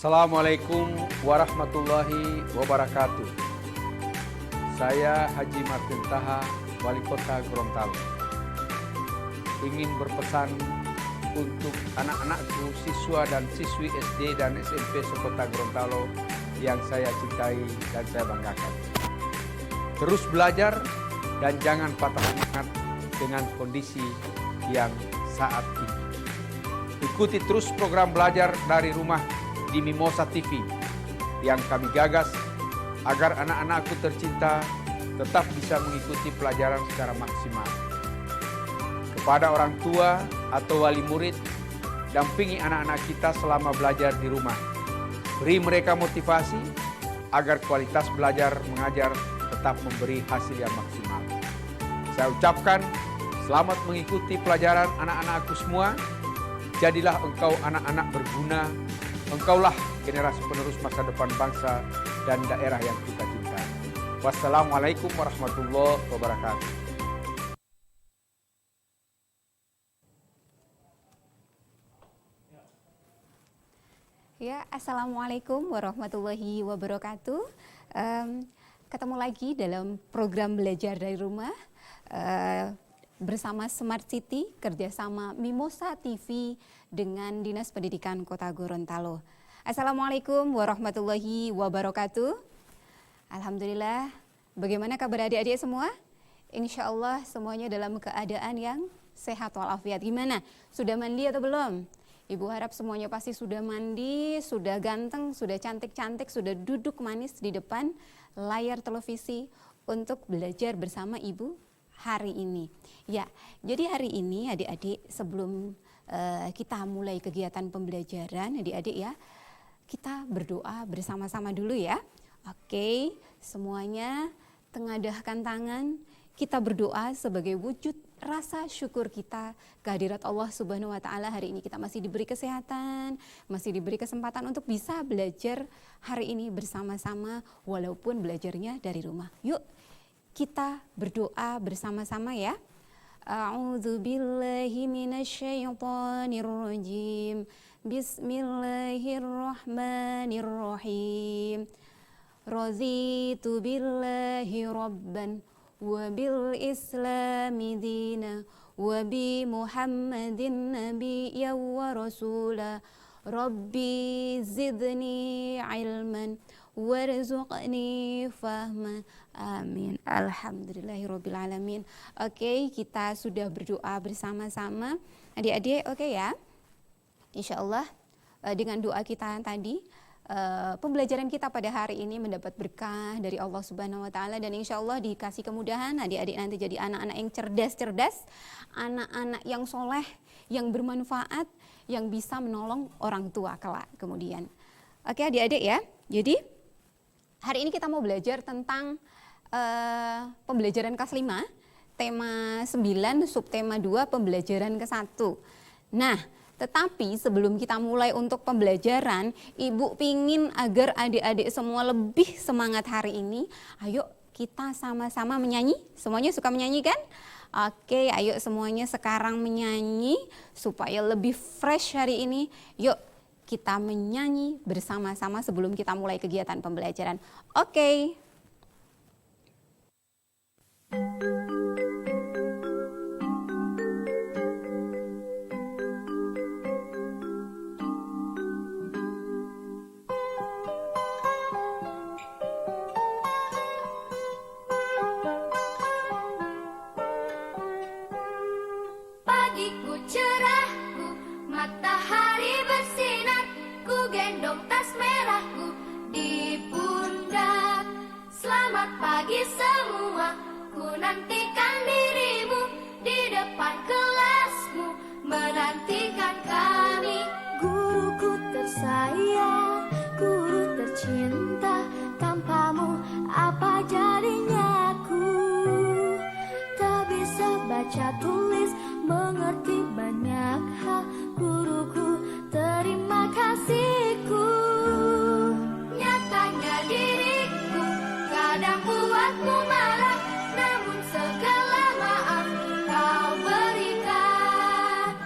Assalamualaikum warahmatullahi wabarakatuh. Saya Haji Martin Taha, Wali Kota Gorontalo. Ingin berpesan untuk anak-anakku, siswa dan siswi SD dan SMP sekota Gorontalo yang saya cintai dan saya banggakan. Terus belajar dan jangan patah semangat dengan kondisi yang saat ini. Ikuti terus program belajar dari rumah di Mimosa TV yang kami gagas agar anak-anakku tercinta tetap bisa mengikuti pelajaran secara maksimal. Kepada orang tua atau wali murid, dampingi anak-anak kita selama belajar di rumah. Beri mereka motivasi agar kualitas belajar mengajar tetap memberi hasil yang maksimal. Saya ucapkan selamat mengikuti pelajaran anak-anakku semua. Jadilah engkau anak-anak berguna. Engkaulah generasi penerus masa depan bangsa dan daerah yang kita cintai. Wassalamualaikum warahmatullahi wabarakatuh. Ya, Assalamualaikum warahmatullahi wabarakatuh. Ketemu lagi dalam program belajar dari rumah bersama Smart City, kerjasama Mimosa TV dengan Dinas Pendidikan Kota Gorontalo. Assalamualaikum warahmatullahi wabarakatuh. Alhamdulillah, bagaimana kabar adik-adik semua? Insya Allah semuanya dalam keadaan yang sehat walafiat. Gimana? Sudah mandi atau belum? Ibu harap semuanya pasti sudah mandi, sudah ganteng, sudah cantik-cantik, sudah duduk manis di depan layar televisi untuk belajar bersama ibu hari ini. Ya, jadi hari ini adik-adik sebelum kita mulai kegiatan pembelajaran, adik-adik ya, kita berdoa bersama-sama dulu ya. Oke, semuanya tengadahkan tangan, kita berdoa sebagai wujud rasa syukur kita kehadirat Allah Subhanahu wa taala. Hari ini kita masih diberi kesehatan, masih diberi kesempatan untuk bisa belajar hari ini bersama-sama walaupun belajarnya dari rumah. Yuk, kita berdoa bersama-sama ya. A'udzu billahi minasyaitonir rajim. Bismillahirrahmanirrahim. Raditu billahi rabban wa bil islami dina wa bi Muhammadin nabiyyan wa rasula. Rabbi zidni ilman warzuqni fahman. Amin. Alhamdulillahirabbil alamin. Oke, kita sudah berdoa bersama-sama. Adik-adik oke ya? Insyaallah dengan doa kita tadi pembelajaran kita pada hari ini mendapat berkah dari Allah Subhanahu wa taala dan insyaallah dikasih kemudahan adik-adik nanti jadi anak-anak yang cerdas-cerdas, anak-anak yang soleh, yang bermanfaat, yang bisa menolong orang tua kelak kemudian. Oke adik-adik ya, jadi hari ini kita mau belajar tentang pembelajaran kelas 5, tema 9, subtema 2, pembelajaran ke-1. Nah, tetapi sebelum kita mulai untuk pembelajaran, Ibu pingin agar adik-adik semua lebih semangat hari ini. Ayo kita sama-sama menyanyi. Semuanya suka menyanyi kan? Oke, ayo semuanya sekarang menyanyi supaya lebih fresh hari ini. Yuk kita menyanyi bersama-sama sebelum kita mulai kegiatan pembelajaran. Oke. Pagiku cerahku, matahari bersinar, ku gendong tas merahku di pundak. Selamat pagi semua, ku nantikan dirimu di depan kelasmu, menantikan kami. Guruku tersayang, guru tercinta, tanpamu apa jadinya aku? Tak bisa baca tulis, mengerti banyak hal, guruku terima kasihku. Nyatanya diriku kadang buatmu marah, namun segala maaf kau berikan.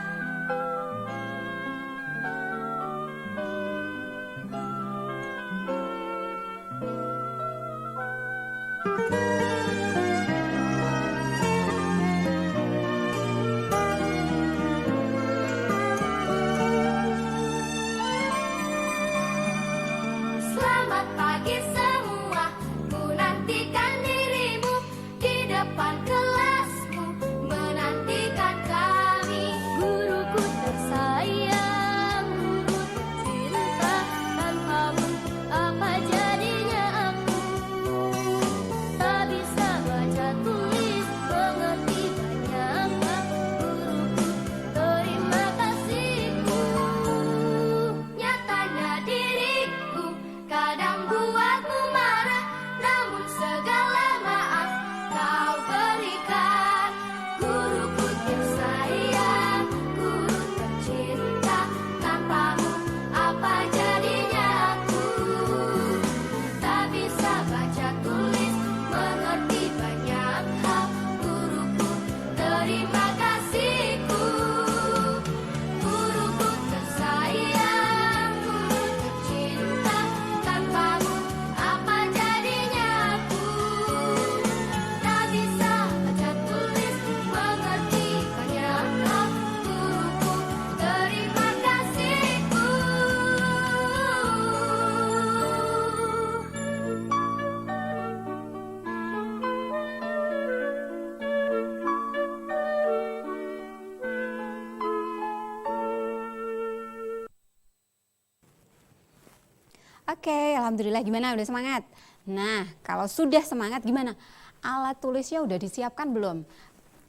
Oke, alhamdulillah. Gimana? Udah semangat? Nah, kalau sudah semangat gimana? Alat tulisnya udah disiapkan belum?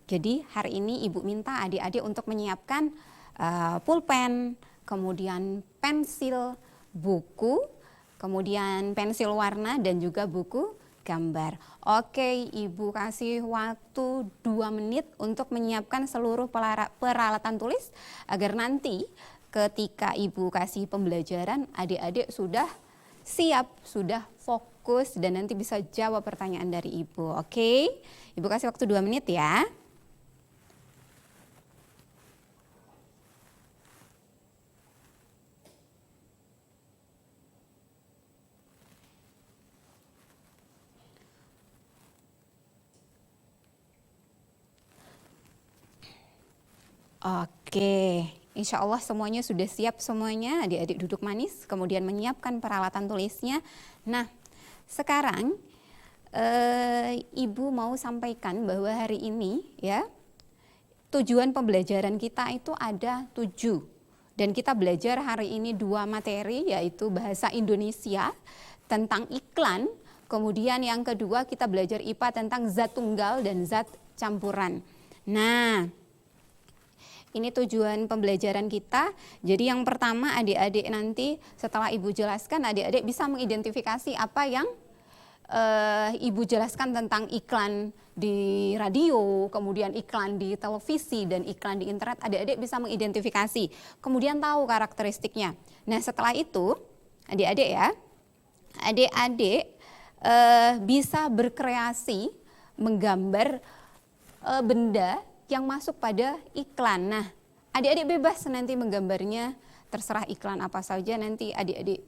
Jadi hari ini Ibu minta adik-adik untuk menyiapkan pulpen, kemudian pensil, buku, kemudian pensil warna dan juga buku gambar. Oke, Ibu kasih waktu 2 menit untuk menyiapkan seluruh peralatan tulis agar nanti ketika Ibu kasih pembelajaran adik-adik sudah siap, sudah fokus dan nanti bisa jawab pertanyaan dari Ibu. Oke, Ibu kasih waktu 2 menit ya. Oke, insya Allah semuanya sudah siap semuanya. Adik-adik duduk manis, kemudian menyiapkan peralatan tulisnya. Nah, sekarang Ibu mau sampaikan bahwa hari ini ya tujuan pembelajaran kita itu ada 7. Dan kita belajar hari ini 2 materi, yaitu bahasa Indonesia tentang iklan. Kemudian yang kedua kita belajar IPA tentang zat tunggal dan zat campuran. Nah, ini tujuan pembelajaran kita. Jadi yang pertama adik-adik nanti setelah Ibu jelaskan, adik-adik bisa mengidentifikasi apa yang Ibu jelaskan tentang iklan di radio, kemudian iklan di televisi dan iklan di internet. Adik-adik bisa mengidentifikasi, kemudian tahu karakteristiknya. Nah setelah itu adik-adik ya, adik-adik bisa berkreasi menggambar benda yang masuk pada iklan. Nah, adik-adik bebas nanti menggambarnya, terserah iklan apa saja nanti adik-adik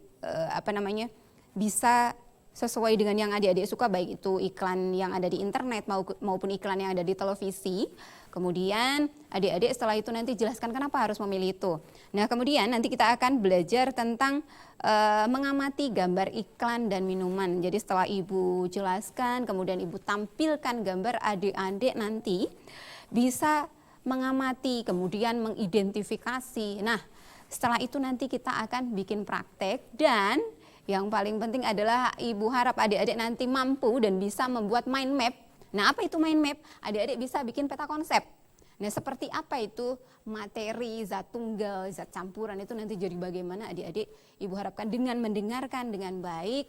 bisa sesuai dengan yang adik-adik suka, baik itu iklan yang ada di internet maupun iklan yang ada di televisi. Kemudian adik-adik setelah itu nanti jelaskan kenapa harus memilih itu. Nah, kemudian nanti kita akan belajar tentang mengamati gambar iklan dan minuman. Jadi setelah Ibu jelaskan, kemudian Ibu tampilkan gambar, adik-adik nanti bisa mengamati, kemudian mengidentifikasi. Nah, setelah itu nanti kita akan bikin praktek dan yang paling penting adalah Ibu harap adik-adik nanti mampu dan bisa membuat mind map. Nah, apa itu mind map? Adik-adik bisa bikin peta konsep. Nah, seperti apa itu materi, zat tunggal, zat campuran itu nanti jadi bagaimana adik-adik Ibu harapkan dengan mendengarkan dengan baik,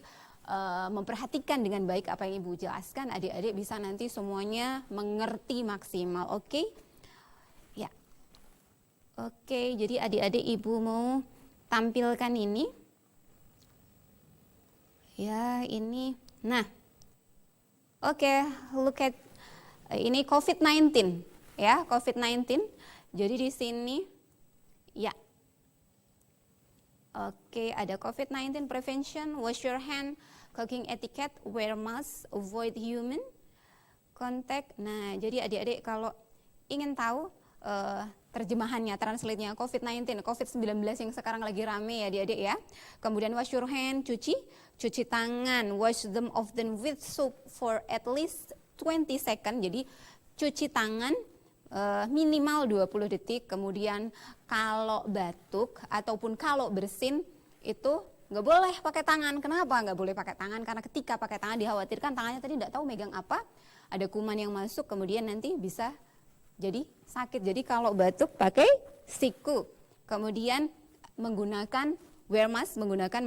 memperhatikan dengan baik apa yang Ibu jelaskan, adik-adik bisa nanti semuanya mengerti maksimal. Oke? Ya. Oke, jadi adik-adik Ibu mau tampilkan ini. Ya, ini. Nah. Oke, look at ini COVID-19 ya, COVID-19. Jadi di sini ya. Oke, ada COVID-19 prevention, wash your hand, cooking etiquette, wear mask, avoid human contact. Nah, jadi adik-adik kalau ingin tahu terjemahannya, translate-nya COVID-19, COVID-19 yang sekarang lagi rame ya adik-adik ya. Kemudian wash your hand, cuci tangan, wash them often with soap for at least 20 second. Jadi cuci tangan minimal 20 detik. Kemudian kalau batuk ataupun kalau bersin itu nggak boleh pakai tangan. Kenapa nggak boleh pakai tangan? Karena ketika pakai tangan dikhawatirkan tangannya tadi tidak tahu megang apa, ada kuman yang masuk, kemudian nanti bisa jadi sakit. Jadi kalau batuk pakai siku. Kemudian menggunakan wear mask, menggunakan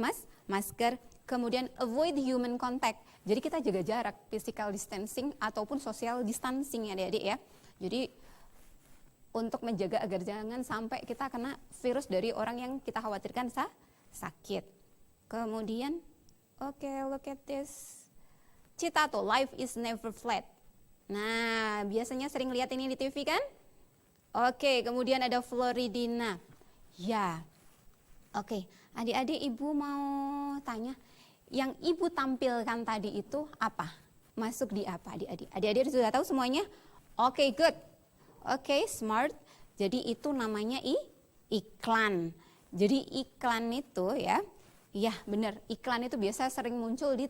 masker. Kemudian avoid human contact. Jadi kita jaga jarak, physical distancing ataupun social distancing ya adik-adik ya. Jadi untuk menjaga agar jangan sampai kita kena virus dari orang yang kita khawatirkan sakit. Kemudian, oke, look at this. Citato, life is never flat. Nah, biasanya sering lihat ini di TV kan? Oke, kemudian ada Floridina. Ya, oke, adik-adik Ibu mau tanya, yang Ibu tampilkan tadi itu apa? Masuk di apa adik-adik? Adik-adik sudah tahu semuanya? Oke, good. Oke, smart. Jadi itu namanya iklan. Jadi iklan itu ya benar. Iklan itu biasa sering muncul di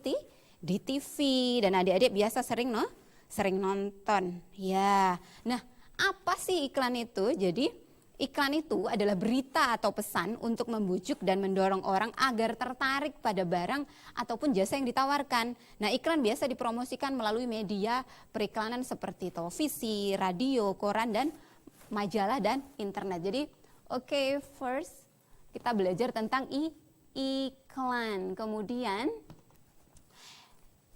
TV dan adik-adik biasa sering nonton. Ya. Nah, apa sih iklan itu? Jadi iklan itu adalah berita atau pesan untuk membujuk dan mendorong orang agar tertarik pada barang ataupun jasa yang ditawarkan. Nah, iklan biasa dipromosikan melalui media periklanan seperti televisi, radio, koran, dan majalah dan internet. Jadi, oke, first kita belajar tentang iklan. Kemudian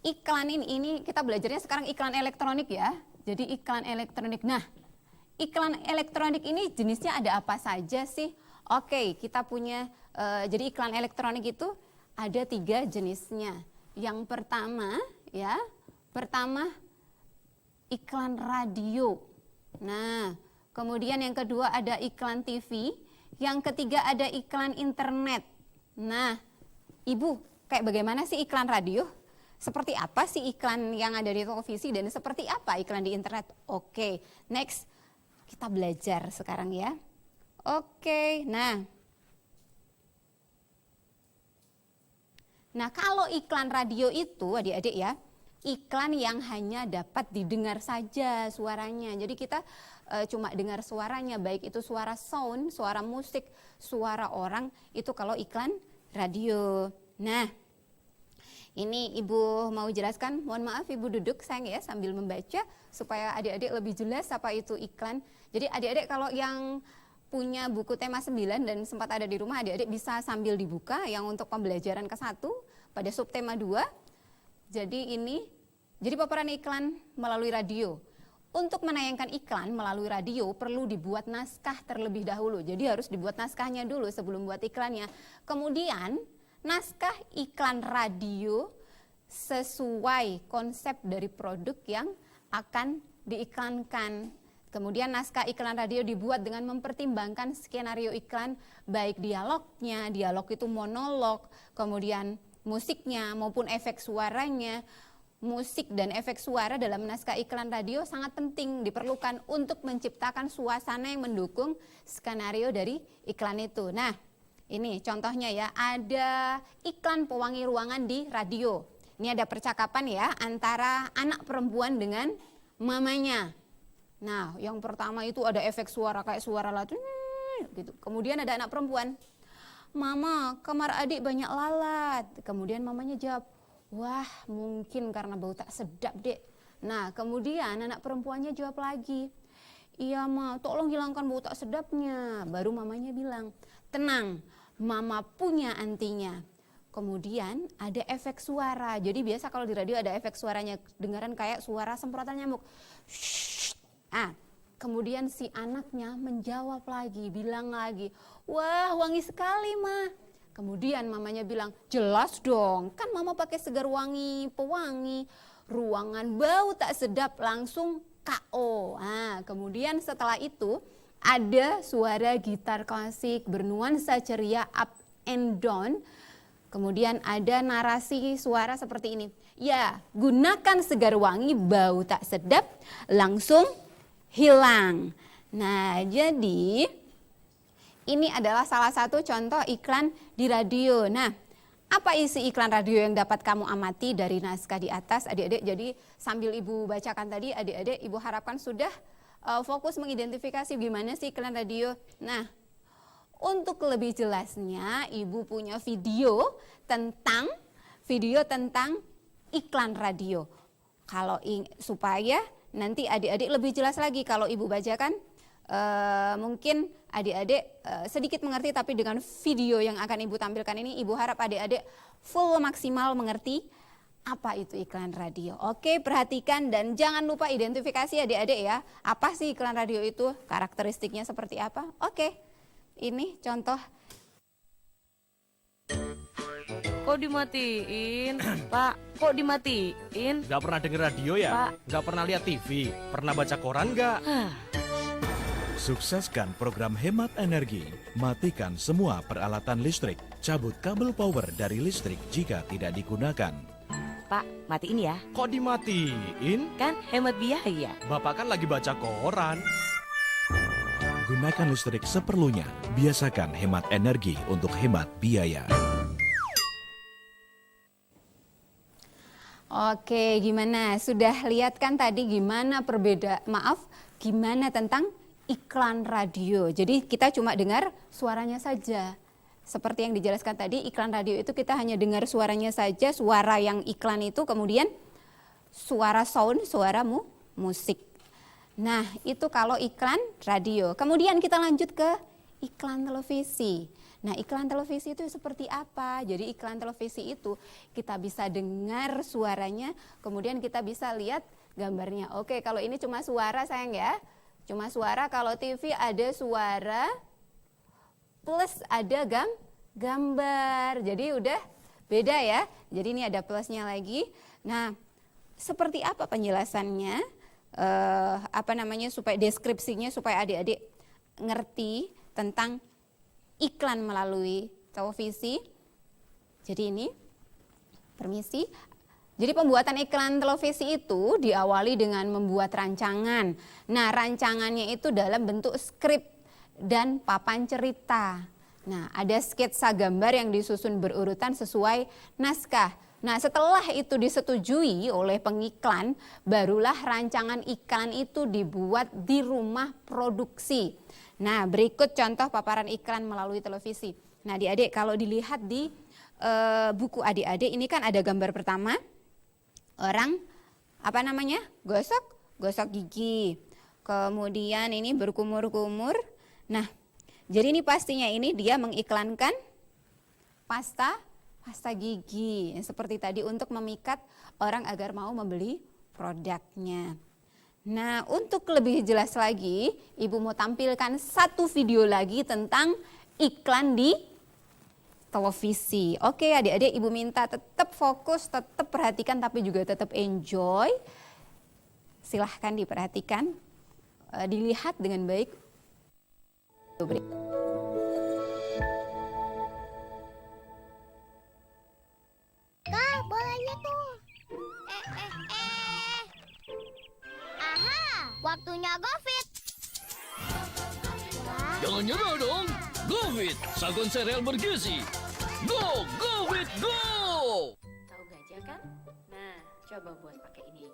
iklan ini kita belajarnya sekarang iklan elektronik ya. Jadi iklan elektronik. Nah, iklan elektronik ini jenisnya ada apa saja sih? Oke, kita punya, jadi iklan elektronik itu ada 3 jenisnya. Yang pertama ya, iklan radio. Nah, kemudian yang kedua ada iklan TV. Yang ketiga ada iklan internet. Nah, Ibu, kayak bagaimana sih iklan radio? Seperti apa sih iklan yang ada di televisi dan seperti apa iklan di internet? Oke, next. Kita belajar sekarang ya. Oke, nah kalau iklan radio itu adik-adik ya, iklan yang hanya dapat didengar saja suaranya. Jadi kita cuma dengar suaranya, baik itu suara sound, suara musik, suara orang, itu kalau iklan radio. Nah, ini Ibu mau jelaskan, mohon maaf Ibu duduk sayang ya sambil membaca supaya adik-adik lebih jelas apa itu iklan. Jadi adik-adik kalau yang punya buku tema 9 dan sempat ada di rumah, adik-adik bisa sambil dibuka yang untuk pembelajaran ke-1 pada subtema 2. Jadi paparan iklan melalui radio. Untuk menayangkan iklan melalui radio perlu dibuat naskah terlebih dahulu. Jadi harus dibuat naskahnya dulu sebelum buat iklannya. Kemudian naskah iklan radio sesuai konsep dari produk yang akan diiklankan. Kemudian naskah iklan radio dibuat dengan mempertimbangkan skenario iklan, baik dialognya, dialog itu monolog, kemudian musiknya maupun efek suaranya. Musik dan efek suara dalam naskah iklan radio sangat penting diperlukan untuk menciptakan suasana yang mendukung skenario dari iklan itu. Nah, ini contohnya ya, ada iklan pewangi ruangan di radio. Ini ada percakapan ya antara anak perempuan dengan mamanya. Nah, yang pertama itu ada efek suara kayak suara lagu gitu. Kemudian ada anak perempuan, "Mama, kamar adik banyak lalat." Kemudian mamanya jawab, "Wah, mungkin karena bau tak sedap, Dek." Nah, kemudian anak perempuannya jawab lagi, "Iya, Ma, tolong hilangkan bau tak sedapnya." Baru mamanya bilang, "Tenang, Mama punya antinya." Kemudian ada efek suara. Jadi biasa kalau di radio ada efek suaranya, dengaran kayak suara semprotan nyamuk. Kemudian si anaknya menjawab lagi, bilang lagi, "Wah, wangi sekali, Ma." Kemudian mamanya bilang, "Jelas dong, kan Mama pakai segar wangi, pewangi. Ruangan bau tak sedap langsung KO." Kemudian setelah itu ada suara gitar klasik bernuansa ceria up and down. Kemudian ada narasi suara seperti ini. "Ya, gunakan segar wangi, bau tak sedap langsung hilang." Nah, jadi ini adalah salah satu contoh iklan di radio. Nah, apa isi iklan radio yang dapat kamu amati dari naskah di atas, adik-adik? Jadi sambil Ibu bacakan tadi, adik-adik Ibu harapkan sudah fokus mengidentifikasi gimana sih iklan radio. Nah, untuk lebih jelasnya Ibu punya video tentang iklan radio. Supaya nanti adik-adik lebih jelas lagi kalau Ibu bacakan, mungkin adik-adik sedikit mengerti, tapi dengan video yang akan Ibu tampilkan ini Ibu harap adik-adik full maksimal mengerti apa itu iklan radio. Oke, perhatikan dan jangan lupa identifikasi adik-adik ya. Apa sih iklan radio itu? Karakteristiknya seperti apa? Oke, ini contoh. Kok dimatiin? Pak, kok dimatiin? Gak pernah denger radio ya? Pak. Gak pernah lihat TV? Pernah baca koran gak? Sukseskan program hemat energi. Matikan semua peralatan listrik. Cabut kabel power dari listrik jika tidak digunakan. Pak, matiin ya. Kok dimatiin? Kan hemat biaya. Bapak kan lagi baca koran. Gunakan listrik seperlunya. Biasakan hemat energi untuk hemat biaya. Oke, gimana? Sudah lihat kan tadi gimana gimana tentang iklan radio. Jadi kita cuma dengar suaranya saja. Seperti yang dijelaskan tadi, iklan radio itu kita hanya dengar suaranya saja, suara yang iklan itu, kemudian suara sound, suara musik. Nah, itu kalau iklan radio. Kemudian kita lanjut ke iklan televisi. Nah, iklan televisi itu seperti apa? Jadi iklan televisi itu kita bisa dengar suaranya, kemudian kita bisa lihat gambarnya. Oke, kalau ini cuma suara sayang ya. Cuma suara, kalau TV ada suara plus ada gambar. Jadi udah beda ya. Jadi ini ada plusnya lagi. Nah, seperti apa penjelasannya? Supaya deskripsinya supaya adik-adik ngerti tentang iklan melalui televisi. Jadi ini, permisi. Jadi pembuatan iklan televisi itu diawali dengan membuat rancangan. Nah, rancangannya itu dalam bentuk skrip dan papan cerita. Nah, ada sketsa gambar yang disusun berurutan sesuai naskah. Nah, setelah itu disetujui oleh pengiklan, barulah rancangan iklan itu dibuat di rumah produksi. Nah, berikut contoh paparan iklan melalui televisi. Nah, adik-adik kalau dilihat di buku adik-adik, ini kan ada gambar pertama, orang gosok gigi. Kemudian ini berkumur-kumur. Nah, jadi ini pastinya ini dia mengiklankan pasta gigi. Seperti tadi untuk memikat orang agar mau membeli produknya. Nah, untuk lebih jelas lagi, Ibu mau tampilkan satu video lagi tentang iklan di televisi. Oke, adik-adik, Ibu minta tetap fokus, tetap perhatikan, tapi juga tetap enjoy. Silahkan diperhatikan, dilihat dengan baik. Kak, bolanya tuh. Aha, waktunya GoFit. Jangan nyerah dong. GoFit, sagon sereal bergizi. Go, GoFit, go! Tahu gajah kan? Nah, coba buat pakai ini.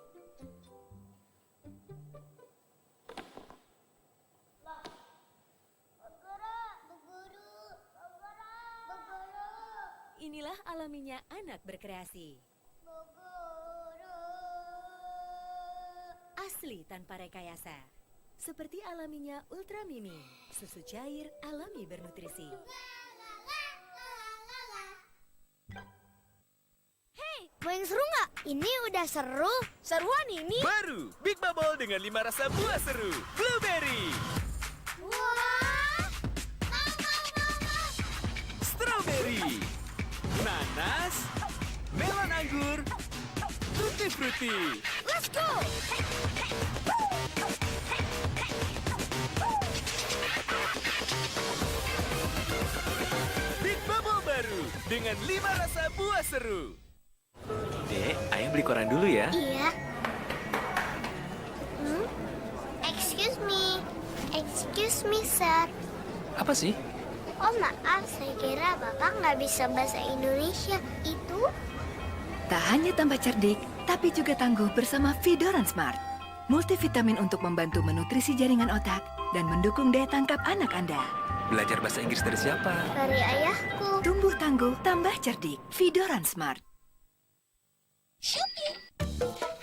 Inilah alaminya anak berkreasi. Asli tanpa rekayasa. Seperti alaminya Ultra Mimi, susu cair alami bernutrisi. Hei, mau yang seru nggak? Ini udah seru. Seruan ini. Baru, Big Bubble dengan 5 rasa buah seru. Blueberry, Wah. strawberry, nanas, melon anggur, tutti frutti. Let's go. Big Bubble baru dengan 5 rasa buah seru. Dek, ayah beli koran dulu ya. Iya. Excuse me, sir. Apa sih? Oh maaf, saya kira Bapak nggak bisa bahasa Indonesia. Itu? Tak hanya tambah cerdik, tapi juga tangguh bersama Vidoran Smart. Multivitamin untuk membantu menutrisi jaringan otak dan mendukung daya tangkap anak Anda. Belajar bahasa Inggris dari siapa? Dari ayahku. Tumbuh tangguh, tambah cerdik. Vidoran Smart. Shopee.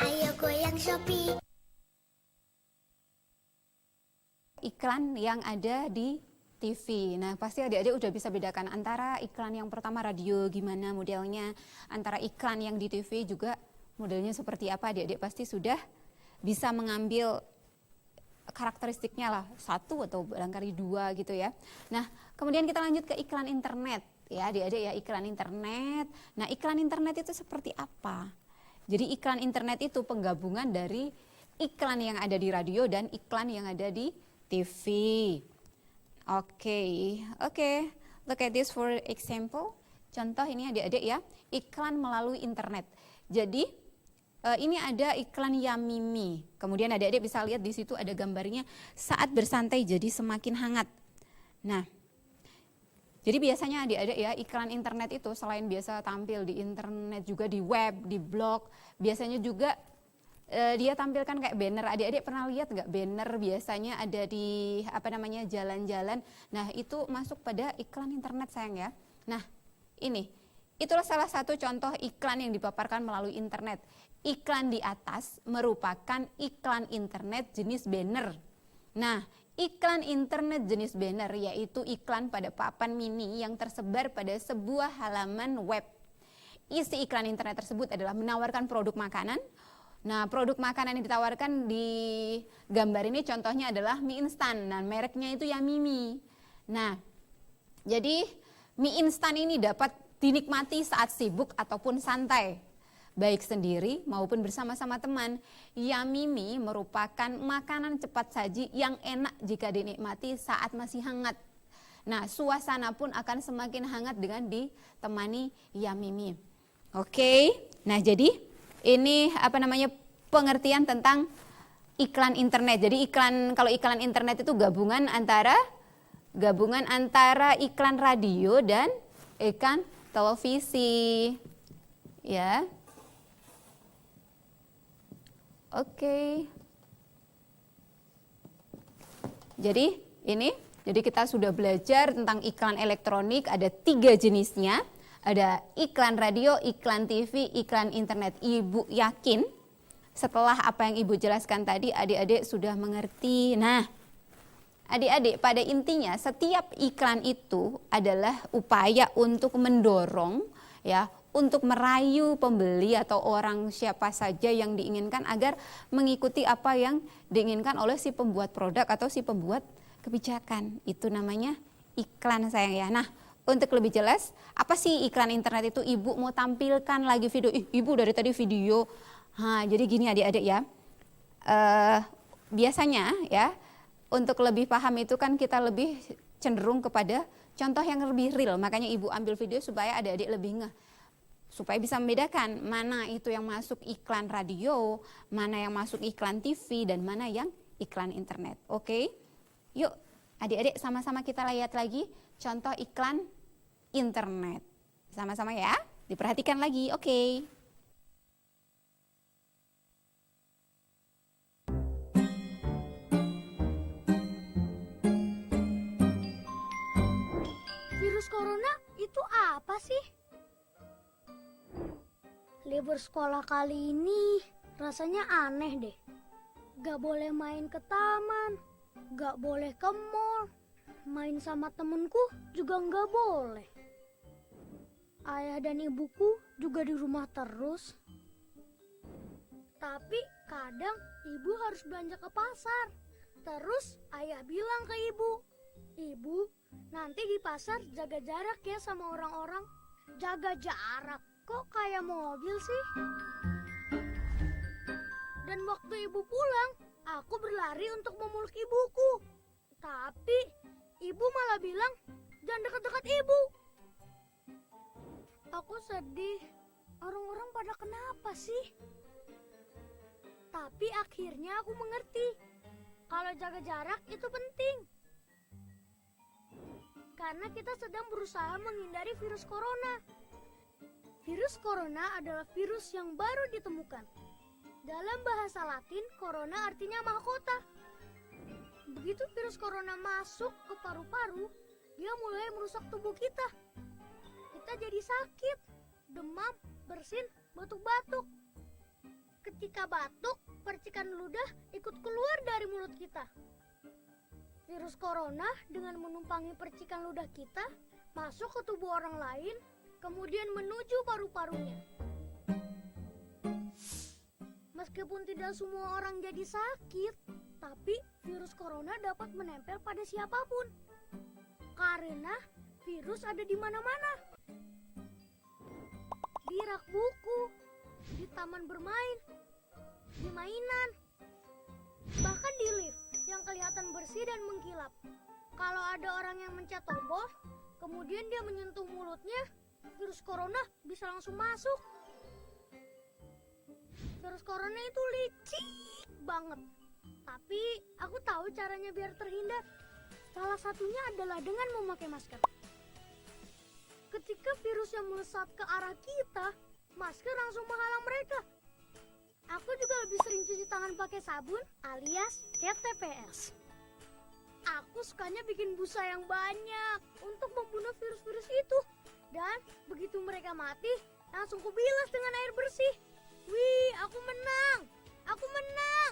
Ayo goyang Shopee. Iklan yang ada di TV. Nah, pasti adik-adik udah bisa bedakan antara iklan yang pertama radio gimana modelnya, antara iklan yang di TV juga modelnya seperti apa. Adik-adik pasti sudah bisa mengambil karakteristiknya lah, satu atau barangkali dua gitu ya. Nah, kemudian kita lanjut ke iklan internet. Ya, adik-adik ya, iklan internet. Nah, iklan internet itu seperti apa? Jadi iklan internet itu penggabungan dari iklan yang ada di radio dan iklan yang ada di TV. Oke. Look at this for example. Contoh ini adik-adik ya, iklan melalui internet. Jadi ini ada iklan Yamimi. Kemudian adik-adik bisa lihat di situ ada gambarnya saat bersantai jadi semakin hangat. Nah, jadi biasanya adik-adik ya, iklan internet itu selain biasa tampil di internet juga di web, di blog, biasanya juga dia tampilkan kayak banner. Adik-adik pernah lihat nggak banner biasanya ada di jalan-jalan. Nah, itu masuk pada iklan internet sayang ya. Nah, itulah salah satu contoh iklan yang dipaparkan melalui internet. Iklan di atas merupakan iklan internet jenis banner. Nah, iklan internet jenis banner yaitu iklan pada papan mini yang tersebar pada sebuah halaman web. Isi iklan internet tersebut adalah menawarkan produk makanan. Nah, produk makanan yang ditawarkan di gambar ini contohnya adalah mie instan. Nah, mereknya itu Yamimi. Nah, jadi mie instan ini dapat dinikmati saat sibuk ataupun santai, baik sendiri maupun bersama-sama teman. Yamimi merupakan makanan cepat saji yang enak jika dinikmati saat masih hangat. Nah, suasana pun akan semakin hangat dengan ditemani Yamimi. Oke, nah jadi ini pengertian tentang iklan internet. Jadi kalau iklan internet itu gabungan antara iklan radio dan iklan televisi. Ya. Oke. Jadi kita sudah belajar tentang iklan elektronik, ada 3 jenisnya. Ada iklan radio, iklan TV, iklan internet. Ibu yakin setelah apa yang Ibu jelaskan tadi adik-adik sudah mengerti. Nah, adik-adik pada intinya setiap iklan itu adalah upaya untuk mendorong ya, untuk merayu pembeli atau orang siapa saja yang diinginkan agar mengikuti apa yang diinginkan oleh si pembuat produk atau si pembuat kebijakan. Itu namanya iklan sayang ya. Nah, untuk lebih jelas, apa sih iklan internet itu? Ibu mau tampilkan lagi video. Ibu dari tadi video. Jadi gini adik-adik ya. Biasanya ya, untuk lebih paham itu kan kita lebih cenderung kepada contoh yang lebih real. Makanya Ibu ambil video supaya adik-adik lebih ngeh. Supaya bisa membedakan mana itu yang masuk iklan radio, mana yang masuk iklan TV, dan mana yang iklan internet. Oke? Yuk adik-adik sama-sama kita lihat lagi contoh iklan internet. Sama-sama ya, diperhatikan lagi, oke. Virus corona itu apa sih? Libur sekolah kali ini rasanya aneh deh. Gak boleh main ke taman, gak boleh ke mall, main sama temenku juga gak boleh. Ayah dan ibuku juga di rumah terus. Tapi kadang ibu harus belanja ke pasar. Terus ayah bilang ke ibu, "Ibu, nanti di pasar jaga jarak ya sama orang-orang." Jaga jarak? Kok kayak mobil sih? Dan waktu ibu pulang, aku berlari untuk memeluk ibuku. Tapi ibu malah bilang, "Jangan dekat-dekat ibu." Aku sedih. Orang-orang pada kenapa sih? Tapi akhirnya aku mengerti. Kalau jaga jarak itu penting. Karena kita sedang berusaha menghindari virus corona. Virus corona adalah virus yang baru ditemukan. Dalam bahasa Latin, corona artinya mahkota. Begitu virus corona masuk ke paru-paru, dia mulai merusak tubuh kita. Kita jadi sakit, demam, bersin, batuk-batuk. Ketika batuk, percikan ludah ikut keluar dari mulut kita. Virus corona dengan menumpangi percikan ludah kita masuk ke tubuh orang lain, kemudian menuju paru-parunya. Meskipun tidak semua orang jadi sakit, tapi virus corona dapat menempel pada siapapun. Karena virus ada di mana-mana. Di rak buku, di taman bermain, di mainan, bahkan di lift yang kelihatan bersih dan mengkilap. Kalau ada orang yang mencet tombol, kemudian dia menyentuh mulutnya, virus corona bisa langsung masuk. Virus corona itu licik banget. Tapi aku tahu caranya biar terhindar. Salah satunya adalah dengan memakai masker. Ketika virus yang melesat ke arah kita, masker langsung menghalang mereka. Aku juga lebih sering cuci tangan pakai sabun alias cat TPS. Aku sukanya bikin busa yang banyak untuk membunuh virus-virus itu. Dan begitu mereka mati, langsung kubilas dengan air bersih. Wih, aku menang! Aku menang!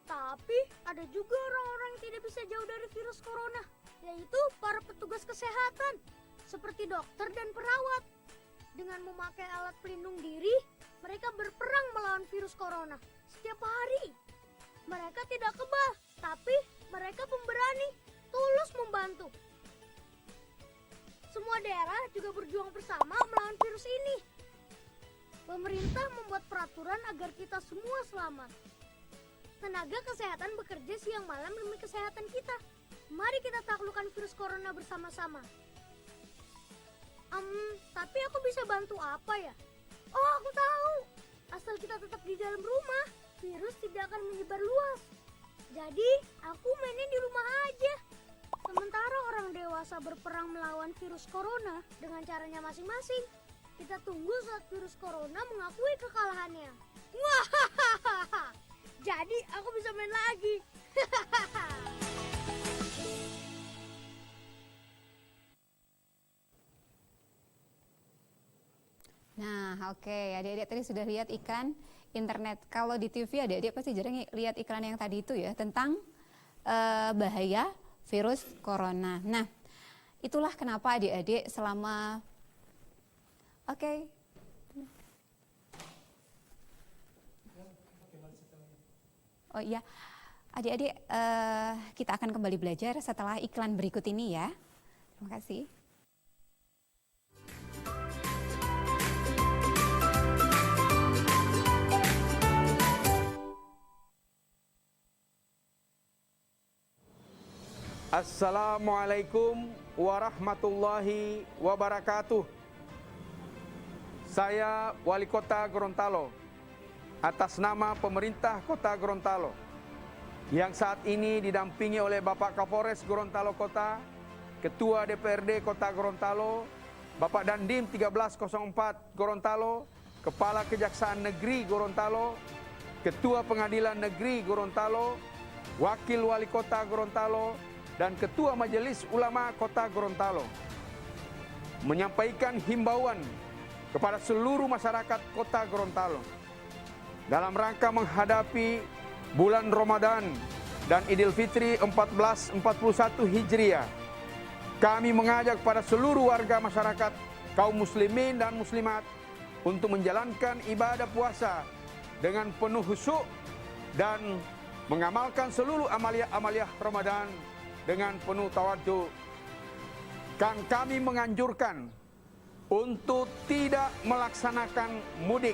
Tapi ada juga orang-orang yang tidak bisa jauh dari virus corona, yaitu para petugas kesehatan, seperti dokter dan perawat. Dengan memakai alat pelindung diri, mereka berperang melawan virus corona setiap hari. Mereka tidak kebal, tapi mereka pemberani, tulus membantu. Semua daerah juga berjuang bersama melawan virus ini. Pemerintah membuat peraturan agar kita semua selamat. Tenaga kesehatan bekerja siang malam demi kesehatan kita. Mari kita taklukkan virus corona bersama-sama. Tapi aku bisa bantu apa ya? Oh, aku tahu. Asal kita tetap di dalam rumah, virus tidak akan menyebar luas. Jadi, aku mainnya di rumah aja. Sementara orang dewasa berperang melawan virus corona dengan caranya masing-masing. Kita tunggu saat virus corona mengakui kekalahannya. Wah, jadi aku bisa main lagi. Nah, oke, adik-adik tadi sudah lihat iklan internet. Kalau di TV adik-adik pasti jarang lihat iklan yang tadi itu ya, tentang bahaya virus corona. Nah, itulah kenapa adik-adik selama Oh iya, adik-adik kita akan kembali belajar setelah iklan berikut ini ya. Terima kasih. Assalamualaikum warahmatullahi wabarakatuh. Saya Wali Kota Gorontalo, atas nama pemerintah Kota Gorontalo, yang saat ini didampingi oleh Bapak Kapolres Gorontalo Kota, Ketua DPRD Kota Gorontalo, Bapak Dandim 1304 Gorontalo, Kepala Kejaksaan Negeri Gorontalo, Ketua Pengadilan Negeri Gorontalo, Wakil Wali Kota Gorontalo, dan Ketua Majelis Ulama Kota Gorontalo, menyampaikan himbauan kepada seluruh masyarakat Kota Gorontalo dalam rangka menghadapi bulan Ramadan dan Idul Fitri 1441 Hijriah. Kami mengajak pada seluruh warga masyarakat, kaum muslimin dan muslimat, untuk menjalankan ibadah puasa dengan penuh khusyuk dan mengamalkan seluruh amaliah-amaliah Ramadan dengan penuh tawadhu. Kami menganjurkan untuk tidak melaksanakan mudik.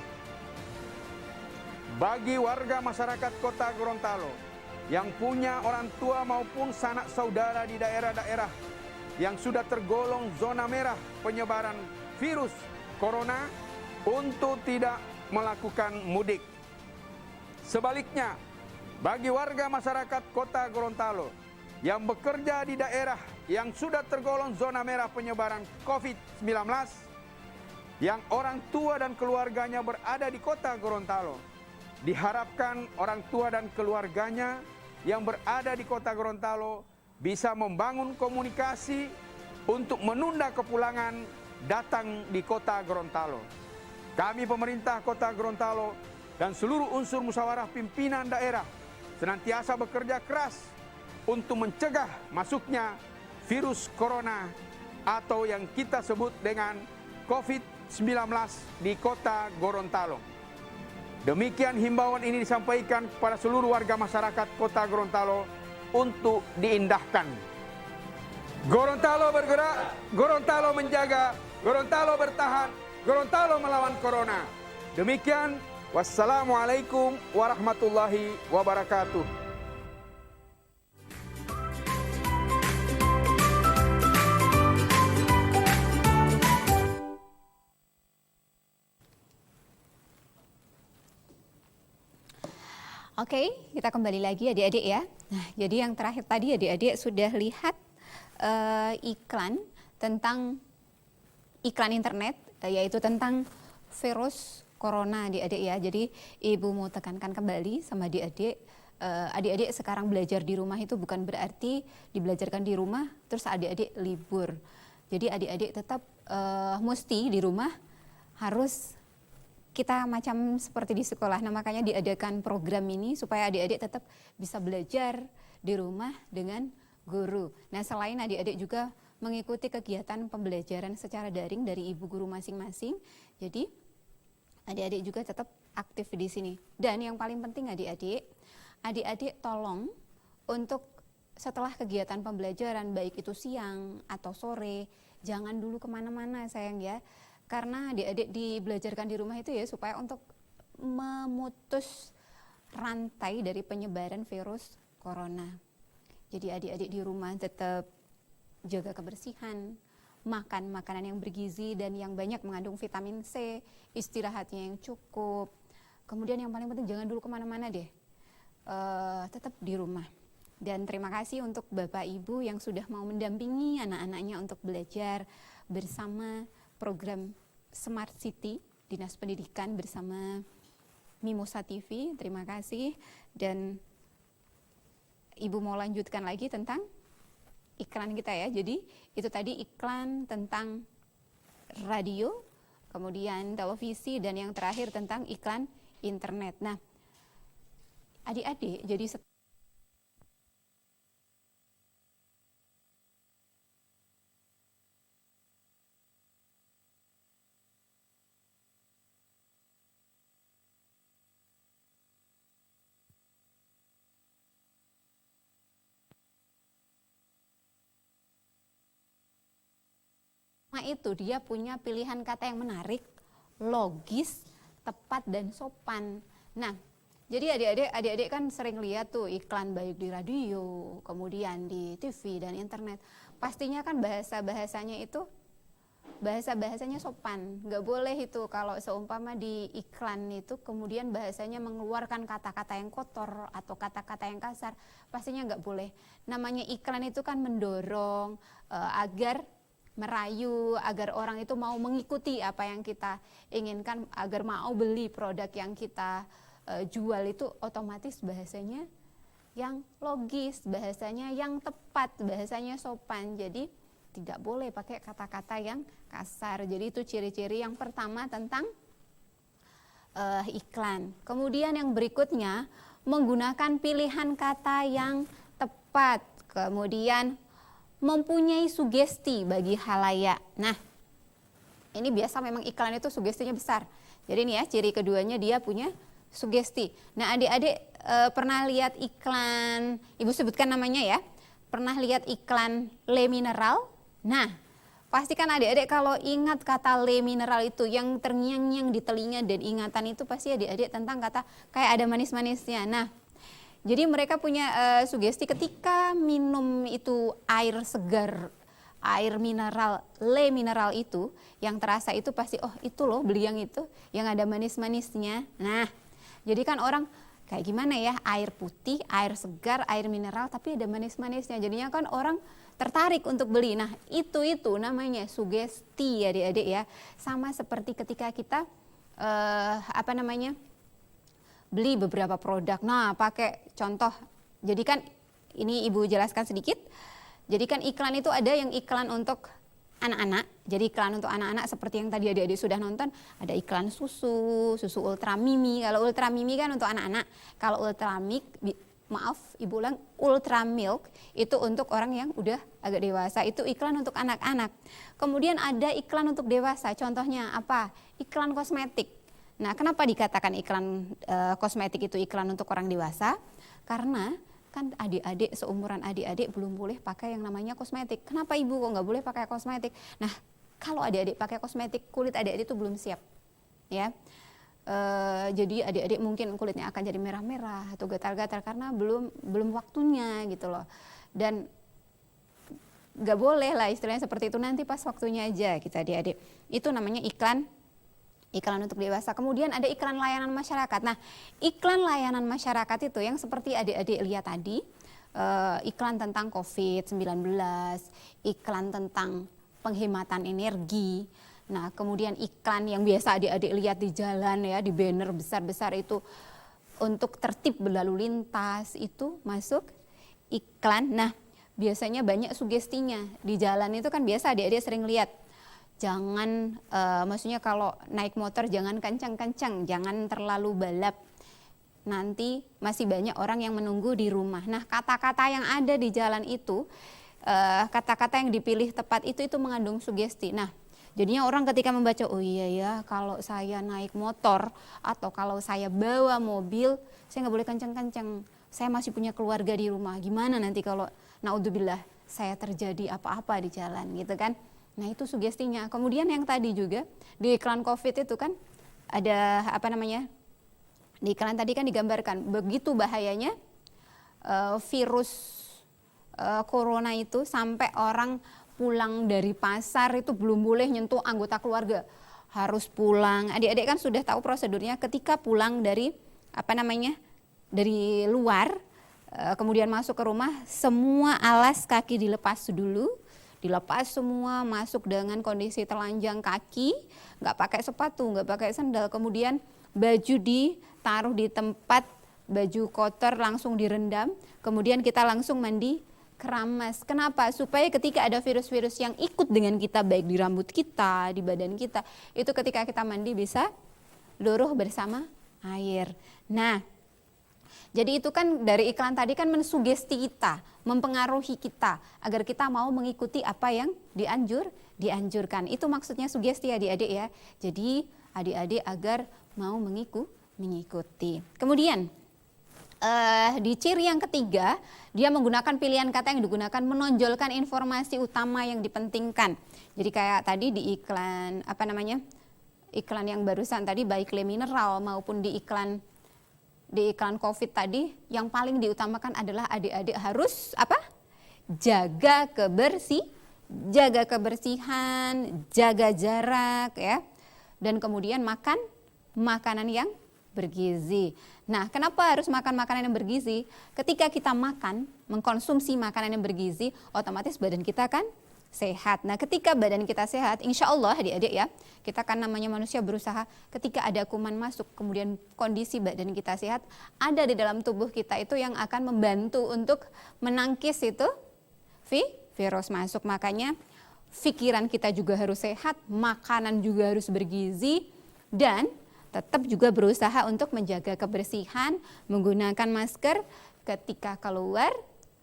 Bagi warga masyarakat Kota Gorontalo yang punya orang tua maupun sanak saudara di daerah-daerah yang sudah tergolong zona merah penyebaran virus corona, untuk tidak melakukan mudik. Sebaliknya, bagi warga masyarakat Kota Gorontalo yang bekerja di daerah yang sudah tergolong zona merah penyebaran COVID-19, yang orang tua dan keluarganya berada di Kota Gorontalo, diharapkan orang tua dan keluarganya yang berada di Kota Gorontalo bisa membangun komunikasi untuk menunda kepulangan datang di Kota Gorontalo. Kami pemerintah Kota Gorontalo dan seluruh unsur musyawarah pimpinan daerah senantiasa bekerja keras untuk mencegah masuknya virus corona atau yang kita sebut dengan COVID-19 di Kota Gorontalo. Demikian himbauan ini disampaikan kepada seluruh warga masyarakat Kota Gorontalo untuk diindahkan. Gorontalo bergerak, Gorontalo menjaga, Gorontalo bertahan, Gorontalo melawan corona. Demikian, wassalamualaikum warahmatullahi wabarakatuh. Oke, kita kembali lagi adik-adik ya. Nah, jadi yang terakhir tadi adik-adik sudah lihat iklan tentang iklan internet, yaitu tentang virus corona adik-adik ya. Jadi ibu mau tekankan kembali sama adik-adik, adik-adik sekarang belajar di rumah itu bukan berarti dibelajarkan di rumah terus adik-adik libur. Jadi adik-adik tetap mesti di rumah harus kita macam seperti di sekolah. Nah makanya diadakan program ini supaya adik-adik tetap bisa belajar di rumah dengan guru. Nah selain adik-adik juga mengikuti kegiatan pembelajaran secara daring dari ibu guru masing-masing. Jadi adik-adik juga tetap aktif di sini. Dan yang paling penting adik-adik tolong untuk setelah kegiatan pembelajaran baik itu siang atau sore, jangan dulu kemana-mana sayang ya. Karena adik-adik dibelajarkan di rumah itu ya supaya untuk memutus rantai dari penyebaran virus corona. Jadi adik-adik di rumah tetap jaga kebersihan, makan makanan yang bergizi dan yang banyak mengandung vitamin C, istirahatnya yang cukup. Kemudian yang paling penting jangan dulu kemana-mana deh, tetap di rumah. Dan terima kasih untuk Bapak Ibu yang sudah mau mendampingi anak-anaknya untuk belajar bersama program Smart City Dinas Pendidikan bersama Mimosa TV. Terima kasih. Dan Ibu mau lanjutkan lagi tentang iklan kita ya. Jadi itu tadi iklan tentang radio, kemudian televisi, dan yang terakhir tentang iklan internet. Nah, adik-adik jadi itu dia punya pilihan kata yang menarik, logis, tepat, dan sopan. Nah, jadi adik-adik kan sering lihat tuh iklan baik di radio, kemudian di TV dan internet. Pastinya kan bahasa-bahasanya sopan. Nggak boleh itu kalau seumpama di iklan itu kemudian bahasanya mengeluarkan kata-kata yang kotor atau kata-kata yang kasar. Pastinya nggak boleh. Namanya iklan itu kan mendorong agar merayu, agar orang itu mau mengikuti apa yang kita inginkan, agar mau beli produk yang kita jual. Itu otomatis bahasanya yang logis, bahasanya yang tepat, bahasanya sopan. Jadi tidak boleh pakai kata-kata yang kasar. Jadi itu ciri-ciri yang pertama tentang iklan. Kemudian yang berikutnya menggunakan pilihan kata yang tepat. Kemudian mempunyai sugesti bagi halayak. Nah, ini biasa memang iklan itu sugestinya besar. Jadi ini ya, ciri keduanya dia punya sugesti. Nah, adik-adik pernah lihat iklan, Ibu sebutkan namanya ya, pernah lihat iklan Le Mineral? Nah, pastikan adik-adik kalau ingat kata Le Mineral itu yang terngiang-ngiang di telinga dan ingatan itu pasti adik-adik tentang kata kayak ada manis-manisnya. Nah, jadi mereka punya sugesti ketika minum itu air segar, air mineral, Le Mineral itu, yang terasa itu pasti, oh itu loh beli yang itu, yang ada manis-manisnya. Nah, jadi kan orang kayak gimana ya, air putih, air segar, air mineral, tapi ada manis-manisnya. Jadinya kan orang tertarik untuk beli. Nah, itu namanya sugesti adik-adik ya. Sama seperti ketika kita, beli beberapa produk. Nah, pakai contoh. Jadi kan ini Ibu jelaskan sedikit. Jadi kan iklan itu ada yang iklan untuk anak-anak. Jadi iklan untuk anak-anak seperti yang tadi adik-adik sudah nonton. Ada iklan susu Ultra Mimi. Kalau Ultra Mimi kan untuk anak-anak. Kalau Ultra Ibu ulang, Ultra Milk itu untuk orang yang udah agak dewasa. Itu iklan untuk anak-anak. Kemudian ada iklan untuk dewasa. Contohnya apa? Iklan kosmetik. Nah, kenapa dikatakan iklan kosmetik itu iklan untuk orang dewasa? Karena kan adik-adik, seumuran adik-adik belum boleh pakai yang namanya kosmetik. Kenapa Ibu kok nggak boleh pakai kosmetik? Nah, kalau adik-adik pakai kosmetik, kulit adik-adik itu belum siap. Ya, jadi adik-adik mungkin kulitnya akan jadi merah-merah atau gatal-gatal karena belum waktunya gitu loh. Dan nggak boleh lah istilahnya seperti itu, nanti pas waktunya aja kita adik-adik. Itu namanya iklan untuk dewasa. Kemudian ada iklan layanan masyarakat. Nah, iklan layanan masyarakat itu yang seperti adik-adik lihat tadi, iklan tentang COVID-19, iklan tentang penghematan energi. Nah, kemudian iklan yang biasa adik-adik lihat di jalan ya, di banner besar-besar itu untuk tertib berlalu lintas itu masuk iklan. Nah, biasanya banyak sugestinya. Di jalan itu kan biasa adik-adik sering lihat. Jangan, maksudnya kalau naik motor jangan kencang-kencang, jangan terlalu balap. Nanti masih banyak orang yang menunggu di rumah. Nah, kata-kata yang ada di jalan itu, kata-kata yang dipilih tepat itu mengandung sugesti. Nah, jadinya orang ketika membaca, oh iya ya, kalau saya naik motor atau kalau saya bawa mobil, saya nggak boleh kencang-kencang. Saya masih punya keluarga di rumah. Gimana nanti kalau naudzubillah saya terjadi apa-apa di jalan gitu kan? Nah, itu sugestinya. Kemudian yang tadi juga di iklan COVID itu kan ada apa namanya? Di iklan tadi kan digambarkan begitu bahayanya virus corona itu sampai orang pulang dari pasar itu belum boleh nyentuh anggota keluarga. Harus pulang. Adik-adik kan sudah tahu prosedurnya ketika pulang dari apa namanya? Dari luar kemudian masuk ke rumah, semua alas kaki dilepas dulu. Dilepas semua, masuk dengan kondisi telanjang kaki, nggak pakai sepatu, nggak pakai sandal. Kemudian baju ditaruh di tempat baju kotor langsung direndam. Kemudian kita langsung mandi keramas. Kenapa? Supaya ketika ada virus-virus yang ikut dengan kita, baik di rambut kita, di badan kita, itu ketika kita mandi bisa luruh bersama air. Nah, jadi itu kan dari iklan tadi kan mensugesti kita, mempengaruhi kita agar kita mau mengikuti apa yang dianjurkan. Itu maksudnya sugesti adik-adik ya. Jadi adik-adik agar mau mengikuti. Kemudian di ciri yang ketiga, dia menggunakan pilihan kata yang digunakan menonjolkan informasi utama yang dipentingkan. Jadi kayak tadi di iklan apa namanya? Iklan yang barusan tadi baik Le Mineral maupun di iklan COVID tadi, yang paling diutamakan adalah adik-adik harus apa? Jaga kebersihan, jaga jarak ya. Dan kemudian makan makanan yang bergizi. Nah, kenapa harus makan makanan yang bergizi? Ketika kita makan, mengkonsumsi makanan yang bergizi, otomatis badan kita kan sehat. Nah, ketika badan kita sehat, insya Allah adik-adik ya, kita kan namanya manusia berusaha, ketika ada kuman masuk, kemudian kondisi badan kita sehat, ada di dalam tubuh kita itu yang akan membantu untuk menangkis itu virus masuk. Makanya pikiran kita juga harus sehat, makanan juga harus bergizi, dan tetap juga berusaha untuk menjaga kebersihan, menggunakan masker, ketika keluar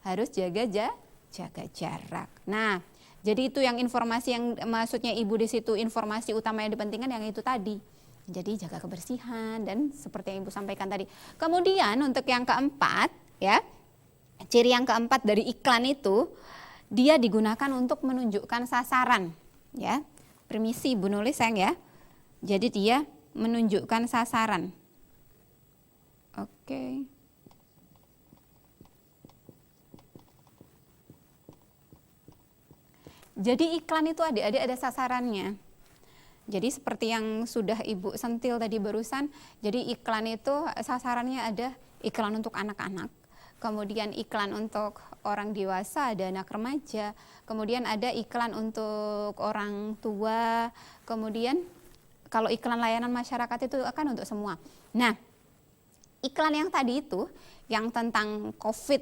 harus jaga jarak. Nah, jadi itu yang informasi yang maksudnya Ibu di situ, informasi utama yang dipentingkan yang itu tadi. Jadi jaga kebersihan dan seperti yang Ibu sampaikan tadi. Kemudian untuk yang keempat ya, ciri yang keempat dari iklan itu, dia digunakan untuk menunjukkan sasaran ya. Permisi Ibu nulis sayang ya. Jadi dia menunjukkan sasaran. Oke. Jadi iklan itu adik-adik ada sasarannya. Jadi seperti yang sudah Ibu sentil tadi barusan, jadi iklan itu sasarannya ada iklan untuk anak-anak, kemudian iklan untuk orang dewasa, ada anak remaja, kemudian ada iklan untuk orang tua, kemudian kalau iklan layanan masyarakat itu akan untuk semua. Nah, iklan yang tadi itu, yang tentang COVID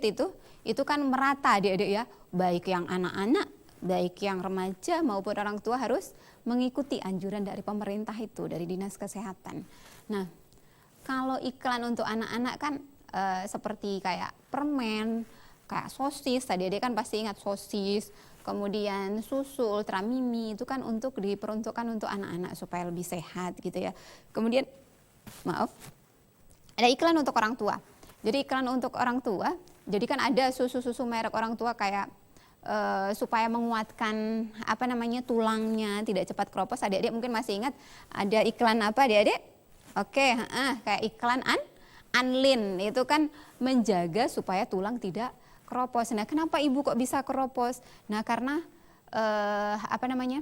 itu kan merata adik-adik ya, baik yang anak-anak, baik yang remaja maupun orang tua harus mengikuti anjuran dari pemerintah itu, dari Dinas Kesehatan. Nah, kalau iklan untuk anak-anak kan seperti kayak permen, kayak sosis, tadi adik kan pasti ingat sosis, kemudian susu Ultra Mimi, itu kan untuk diperuntukkan untuk anak-anak supaya lebih sehat gitu ya. Kemudian, maaf, ada iklan untuk orang tua. Jadi iklan untuk orang tua, jadi kan ada susu-susu merek orang tua kayak supaya menguatkan apa namanya tulangnya tidak cepat keropos. Adik-adik mungkin masih ingat ada iklan apa adik-adik? Oke, kayak iklan Anlin itu kan menjaga supaya tulang tidak keropos. Nah, kenapa Ibu kok bisa keropos? Nah, karena apa namanya?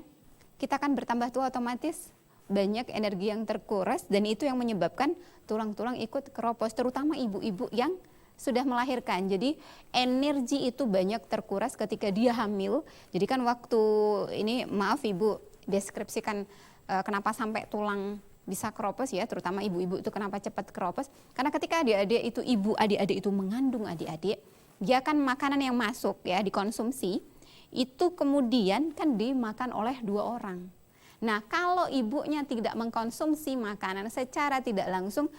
Kita kan bertambah tua otomatis banyak energi yang terkuras dan itu yang menyebabkan tulang-tulang ikut keropos, terutama ibu-ibu yang sudah melahirkan. Jadi energi itu banyak terkuras ketika dia hamil. Jadi kan waktu ini, maaf Ibu deskripsikan kenapa sampai tulang bisa keropos ya, terutama ibu-ibu itu kenapa cepat keropos? Karena ketika adik-adik itu mengandung adik-adik, dia kan makanan yang masuk ya dikonsumsi itu kemudian kan dimakan oleh 2 orang. Nah, kalau ibunya tidak mengkonsumsi makanan secara tidak langsung,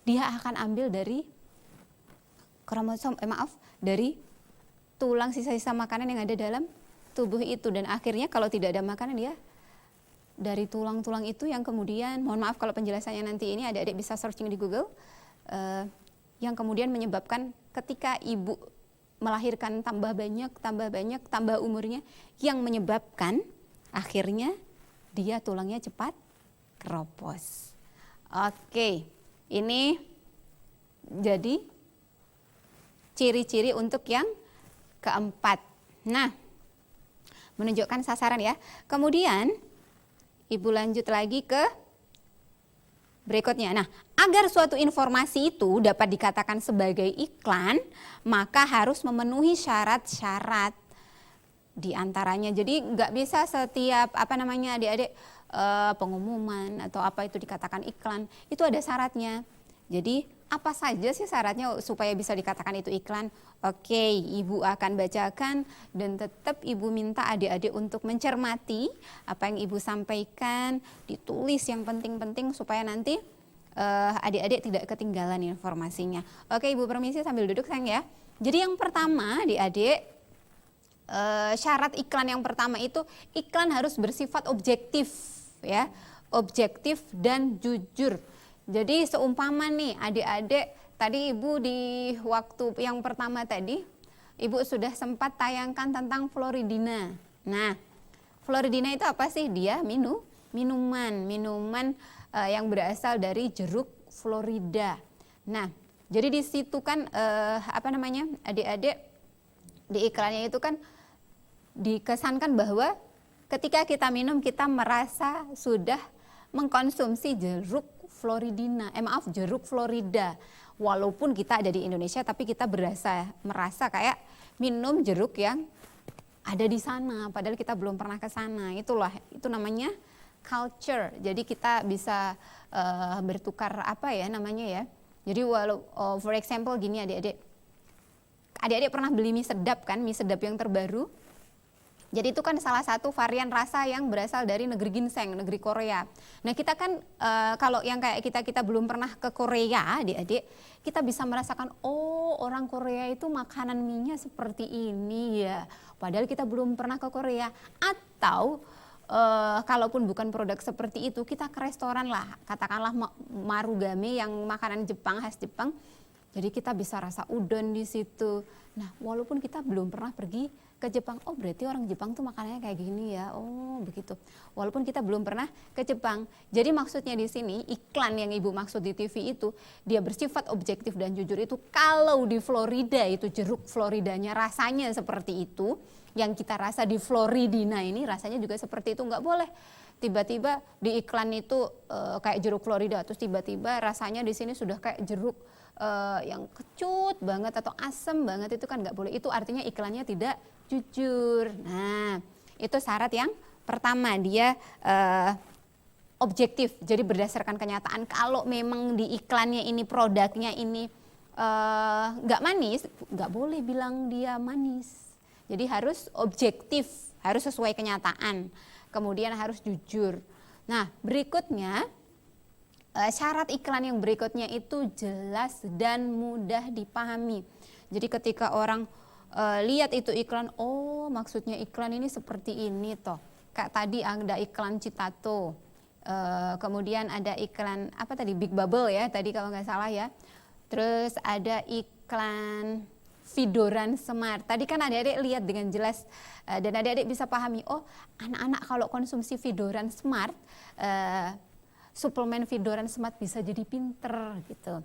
dia akan ambil dari kromosom, dari tulang sisa-sisa makanan yang ada dalam tubuh itu, dan akhirnya kalau tidak ada makanan ya dari tulang-tulang itu yang kemudian, mohon maaf kalau penjelasannya nanti ini adik-adik bisa searching di Google, yang kemudian menyebabkan ketika ibu melahirkan tambah banyak, tambah umurnya, yang menyebabkan akhirnya dia tulangnya cepat keropos. Oke, ini jadi ciri-ciri untuk yang keempat. Nah, menunjukkan sasaran ya. Kemudian ibu lanjut lagi ke berikutnya. Nah, agar suatu informasi itu dapat dikatakan sebagai iklan, maka harus memenuhi syarat-syarat. Di antaranya, jadi nggak bisa setiap adik-adik pengumuman atau apa itu dikatakan iklan, itu ada syaratnya. Jadi apa saja sih syaratnya supaya bisa dikatakan itu iklan? Oke, ibu akan bacakan dan tetap ibu minta adik-adik untuk mencermati apa yang ibu sampaikan, ditulis yang penting-penting supaya nanti adik-adik tidak ketinggalan informasinya. Oke, ibu permisi sambil duduk sayang ya. Jadi yang pertama adik-adik, syarat iklan yang pertama itu iklan harus bersifat objektif ya, objektif dan jujur. Jadi seumpama nih adik-adik, tadi ibu di waktu yang pertama tadi ibu sudah sempat tayangkan tentang Floridina. Nah, Floridina itu apa sih? Dia minuman yang berasal dari jeruk Florida. Nah, jadi di situ kan adik-adik di iklannya itu kan dikesankan bahwa ketika kita minum kita merasa sudah mengkonsumsi jeruk Florida. Walaupun kita ada di Indonesia tapi kita merasa kayak minum jeruk yang ada di sana padahal kita belum pernah ke sana. Itu namanya culture. Jadi kita bisa bertukar Jadi for example gini adik-adik pernah beli mie sedap kan, mie sedap yang terbaru. Jadi itu kan salah satu varian rasa yang berasal dari negeri ginseng, negeri Korea. Nah kita kan kalau yang kayak kita belum pernah ke Korea adik-adik, kita bisa merasakan orang Korea itu makanan mie-nya seperti ini ya. Padahal kita belum pernah ke Korea. Atau kalaupun bukan produk seperti itu, kita ke restoran lah, katakanlah marugame yang makanan Jepang, khas Jepang. Jadi kita bisa rasa udon di situ. Nah, walaupun kita belum pernah pergi ke Jepang, berarti orang Jepang tuh makanannya kayak gini ya. Begitu. Walaupun kita belum pernah ke Jepang. Jadi maksudnya di sini iklan yang ibu maksud di TV itu dia bersifat objektif dan jujur itu kalau di Florida itu jeruk Floridanya rasanya seperti itu, yang kita rasa di Floridina ini rasanya juga seperti itu, nggak boleh. Tiba-tiba di iklan itu kayak jeruk Florida, terus tiba-tiba rasanya di sini sudah kayak jeruk yang kecut banget atau asam banget, itu kan nggak boleh. Itu artinya iklannya tidak jujur. Nah, itu syarat yang pertama, dia objektif. Jadi berdasarkan kenyataan. Kalau memang di iklannya ini produknya ini nggak manis, nggak boleh bilang dia manis. Jadi harus objektif, harus sesuai kenyataan. Kemudian harus jujur. Nah, berikutnya syarat iklan yang berikutnya itu jelas dan mudah dipahami. Jadi ketika orang lihat itu iklan, maksudnya iklan ini seperti ini toh. Kayak tadi ada iklan Citato, kemudian ada iklan Big Bubble ya tadi kalau nggak salah ya. Terus ada iklan Vidoran Smart. Tadi kan adik-adik lihat dengan jelas dan adik-adik bisa pahami, anak-anak kalau konsumsi Vidoran Smart, suplemen Vidoran Smart bisa jadi pinter gitu.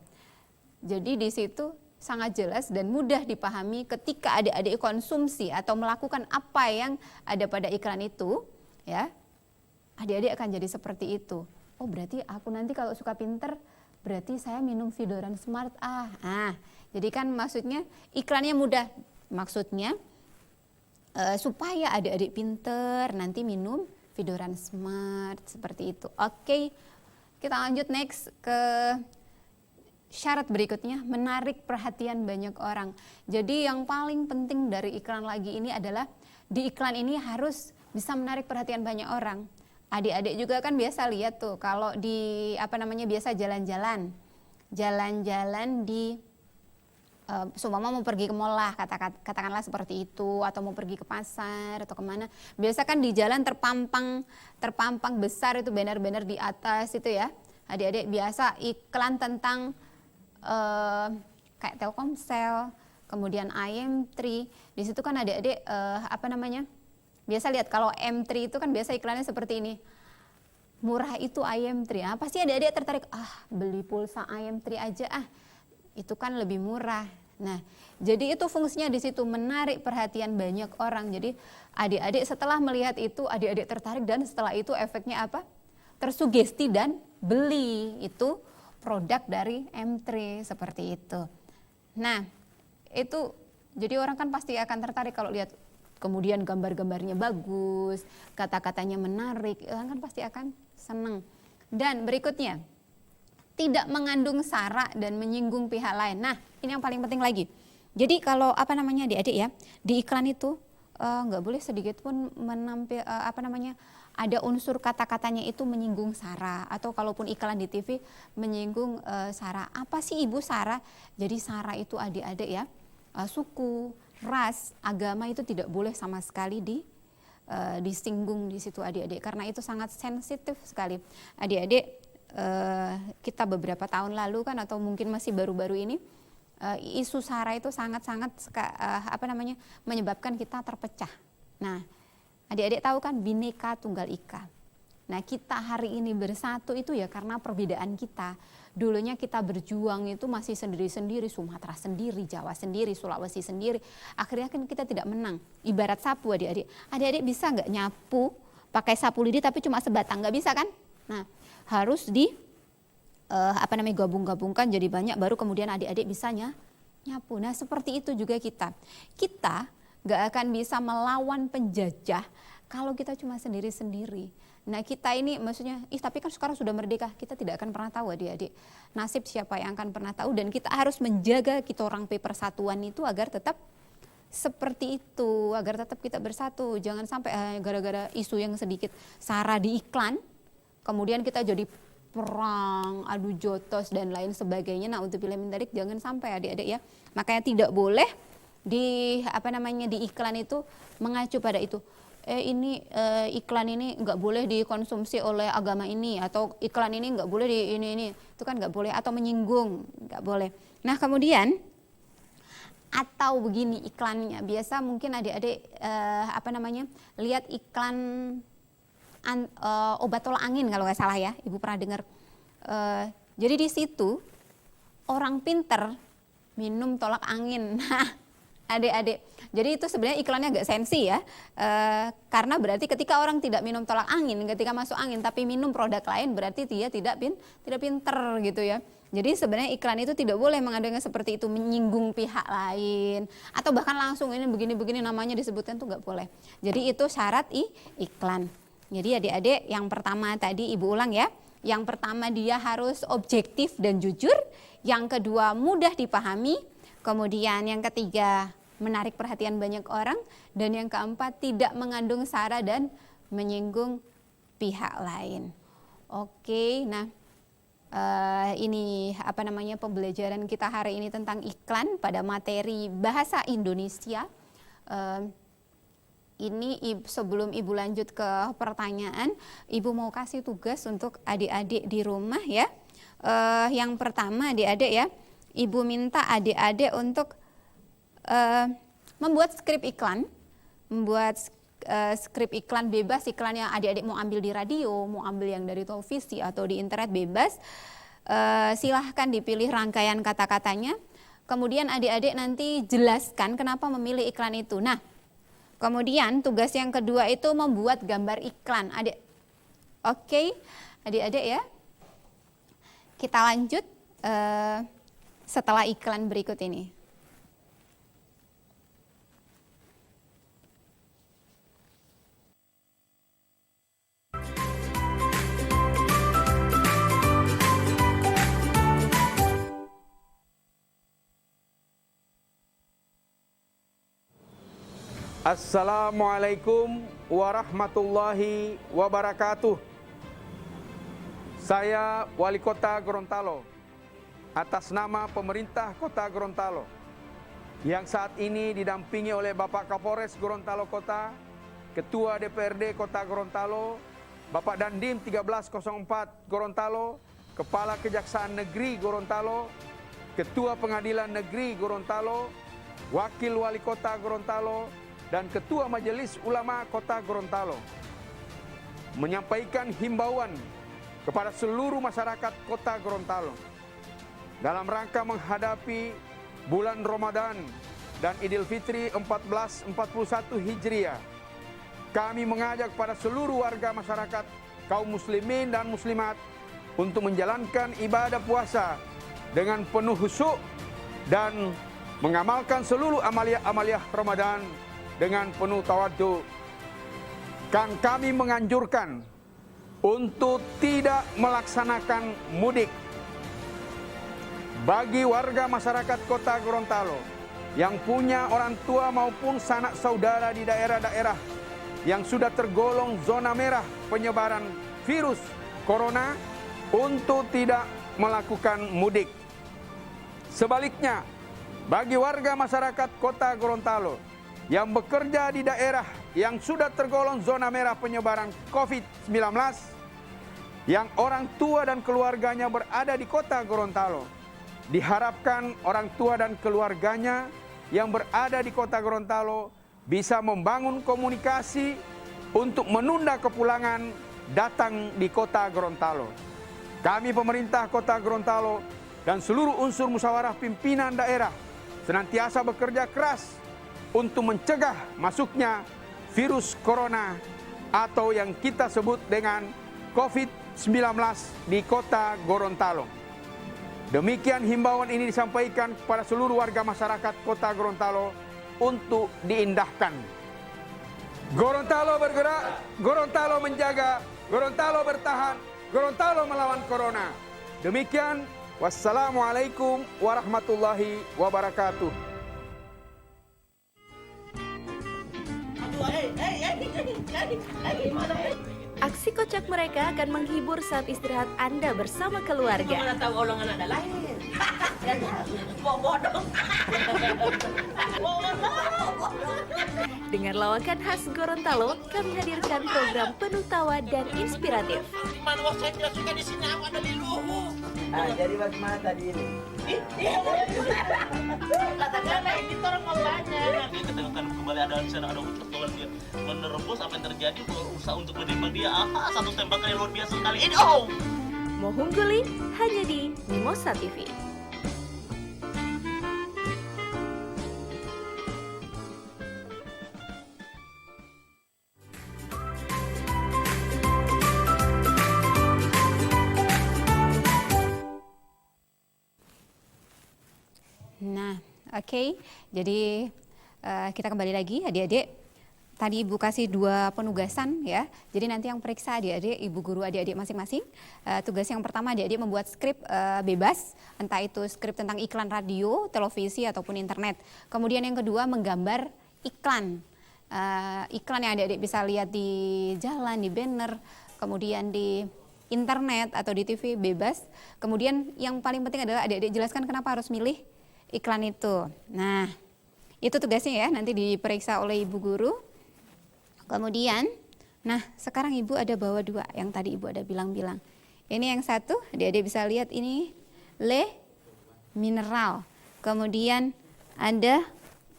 Jadi di situ sangat jelas dan mudah dipahami ketika adik-adik konsumsi atau melakukan apa yang ada pada iklan itu, ya. Adik-adik akan jadi seperti itu. Berarti aku nanti kalau suka pinter, berarti saya minum Vidoran Smart. Jadi kan maksudnya iklannya mudah. Maksudnya supaya adik-adik pinter nanti minum Vidoran Smart seperti itu. Oke, kita lanjut next ke syarat berikutnya, menarik perhatian banyak orang. Jadi yang paling penting dari iklan lagi ini adalah di iklan ini harus bisa menarik perhatian banyak orang. Adik-adik juga kan biasa lihat tuh kalau di biasa jalan-jalan di seumpama mau pergi ke mall lah, katakanlah seperti itu, atau mau pergi ke pasar atau kemana. Biasa kan di jalan terpampang besar itu banner-banner di atas itu ya. Adik-adik biasa iklan tentang kayak Telkomsel, kemudian IM3. Di situ kan adik-adik biasa lihat kalau M3 itu kan biasa iklannya seperti ini. Murah itu IM3. Pasti adik-adik tertarik, beli pulsa IM3 aja itu kan lebih murah. Nah, jadi itu fungsinya di situ, menarik perhatian banyak orang. Jadi adik-adik setelah melihat itu, adik-adik tertarik dan setelah itu efeknya apa? Tersugesti dan beli itu produk dari M3 seperti itu. Nah, itu jadi orang kan pasti akan tertarik kalau lihat kemudian gambar-gambarnya bagus, kata-katanya menarik, orang kan pasti akan senang. Dan berikutnya, tidak mengandung sara dan menyinggung pihak lain. Nah, ini yang paling penting lagi. Jadi kalau adik-adik ya, di iklan itu nggak boleh sedikit pun menampil ada unsur kata-katanya itu menyinggung sara, atau kalaupun iklan di TV menyinggung sara. Apa sih Ibu sara? Jadi sara itu adik-adik ya, suku, ras, agama itu tidak boleh sama sekali disinggung di situ adik-adik, karena itu sangat sensitif sekali. Adik-adik kita beberapa tahun lalu kan, atau mungkin masih baru-baru ini, isu sara itu sangat-sangat menyebabkan kita terpecah. Nah, adik-adik tahu kan Bhinneka Tunggal Ika. Nah, kita hari ini bersatu itu ya karena perbedaan kita. Dulunya kita berjuang itu masih sendiri-sendiri, Sumatera sendiri, Jawa sendiri, Sulawesi sendiri. Akhirnya kan kita tidak menang. Ibarat sapu adik-adik. Adik-adik bisa nggak nyapu pakai sapu lidi tapi cuma sebatang? Nggak bisa kan? Nah, harus gabung-gabungkan jadi banyak, baru kemudian adik-adik bisa nyapu. Nah, seperti itu juga kita nggak akan bisa melawan penjajah kalau kita cuma sendiri-sendiri. Nah, kita ini maksudnya, tapi kan sekarang sudah merdeka, kita tidak akan pernah tahu adik-adik nasib siapa yang akan pernah tahu, dan kita harus menjaga kita orang persatuan itu agar tetap seperti itu, agar tetap kita bersatu. Jangan sampai gara-gara isu yang sedikit sara di iklan kemudian kita jadi perang, adu jotos dan lain sebagainya. Nah, untuk film tarik jangan sampai adik-adik ya. Makanya tidak boleh di iklan itu mengacu pada itu. Iklan ini nggak boleh dikonsumsi oleh agama ini, atau iklan ini nggak boleh ini. Itu kan nggak boleh, atau menyinggung, nggak boleh. Nah, kemudian atau begini iklannya. Biasa mungkin adik-adik lihat iklan obat tolak angin kalau nggak salah ya, Ibu pernah dengar. Jadi di situ orang pinter minum tolak angin. Nah, adik-adik, jadi itu sebenarnya iklannya agak sensi ya, karena berarti ketika orang tidak minum tolak angin, ketika masuk angin tapi minum produk lain, berarti dia tidak pinter gitu ya. Jadi sebenarnya iklan itu tidak boleh mengandungnya seperti itu, menyinggung pihak lain, atau bahkan langsung ini begini-begini namanya disebutkan, tuh nggak boleh. Jadi itu syarat iklan. Jadi adik-adik, yang pertama tadi Ibu ulang ya. Yang pertama dia harus objektif dan jujur. Yang kedua mudah dipahami. Kemudian yang ketiga menarik perhatian banyak orang. Dan yang keempat tidak mengandung sara dan menyinggung pihak lain. Oke, nah ini pembelajaran kita hari ini tentang iklan pada materi bahasa Indonesia. Ini sebelum Ibu lanjut ke pertanyaan, Ibu mau kasih tugas untuk adik-adik di rumah ya. Yang pertama adik-adik ya, Ibu minta adik-adik untuk membuat skrip iklan. Membuat skrip iklan bebas, iklan yang adik-adik mau ambil di radio, mau ambil yang dari televisi atau di internet bebas. Silahkan dipilih rangkaian kata-katanya. Kemudian adik-adik nanti jelaskan kenapa memilih iklan itu. Nah, kemudian tugas yang kedua itu membuat gambar iklan. Oke, adik-adik ya. Kita lanjut setelah iklan berikut ini. Assalamualaikum warahmatullahi wabarakatuh. Saya Wali Kota Gorontalo, atas nama pemerintah Kota Gorontalo, yang saat ini didampingi oleh Bapak Kapolres Gorontalo Kota, Ketua DPRD Kota Gorontalo, Bapak Dandim 1304 Gorontalo, Kepala Kejaksaan Negeri Gorontalo, Ketua Pengadilan Negeri Gorontalo, Wakil Wali Kota Gorontalo, dan Ketua Majelis Ulama Kota Gorontalo, menyampaikan himbauan kepada seluruh masyarakat Kota Gorontalo dalam rangka menghadapi bulan Ramadan dan Idul Fitri 1441 Hijriah. Kami mengajak kepada seluruh warga masyarakat, kaum muslimin dan muslimat untuk menjalankan ibadah puasa dengan penuh khusyuk dan mengamalkan seluruh amaliyah-amaliyah Ramadan dengan penuh tawadhu. Kami menganjurkan untuk tidak melaksanakan mudik. Bagi warga masyarakat Kota Gorontalo yang punya orang tua maupun sanak saudara di daerah-daerah yang sudah tergolong zona merah penyebaran virus corona, untuk tidak melakukan mudik. Sebaliknya, bagi warga masyarakat Kota Gorontalo yang bekerja di daerah yang sudah tergolong zona merah penyebaran COVID-19, yang orang tua dan keluarganya berada di Kota Gorontalo, diharapkan orang tua dan keluarganya yang berada di Kota Gorontalo bisa membangun komunikasi untuk menunda kepulangan datang di Kota Gorontalo. Kami pemerintah Kota Gorontalo dan seluruh unsur musyawarah pimpinan daerah senantiasa bekerja keras untuk mencegah masuknya virus corona atau yang kita sebut dengan COVID-19 di Kota Gorontalo. Demikian himbauan ini disampaikan kepada seluruh warga masyarakat Kota Gorontalo untuk diindahkan. Gorontalo bergerak, Gorontalo menjaga, Gorontalo bertahan, Gorontalo melawan corona. Demikian, wassalamualaikum warahmatullahi wabarakatuh. Aksi kocak mereka akan menghibur saat istirahat Anda bersama keluarga. Mana tahu golongan ada lain. Bodoh. Dengan lawakan khas Gorontalo, kami hadirkan program penuh tawa dan inspiratif. Mana saya tidak suka di sini, aku ada di luhu. Jadi bagaimana tadi ini? Katakanlah ini orang mau banyak. Dia ketemukan kembali ada di sana, ada pertolongan dia menerobos apa yang terjadi, berusaha untuk menembak dia. Satu tembakan yang luar biasa sekali. Ini Mohungguli hanya di Mimosa TV. Nah, oke. Jadi kita kembali lagi, adik-adik. Tadi Ibu kasih 2 penugasan ya. Jadi nanti yang periksa adik-adik, Ibu guru adik-adik masing-masing. Tugas yang pertama adik-adik membuat skrip bebas, entah itu skrip tentang iklan radio, televisi ataupun internet. Kemudian yang kedua menggambar iklan. Iklan yang adik-adik bisa lihat di jalan, di banner, kemudian di internet atau di TV bebas. Kemudian yang paling penting adalah adik-adik jelaskan kenapa harus milih iklan itu. Nah, itu tugasnya ya, nanti diperiksa oleh Ibu guru. Kemudian, nah sekarang Ibu ada bawa 2, yang tadi Ibu ada bilang-bilang. Ini yang satu, adik-adik bisa lihat ini Le Mineral. Kemudian ada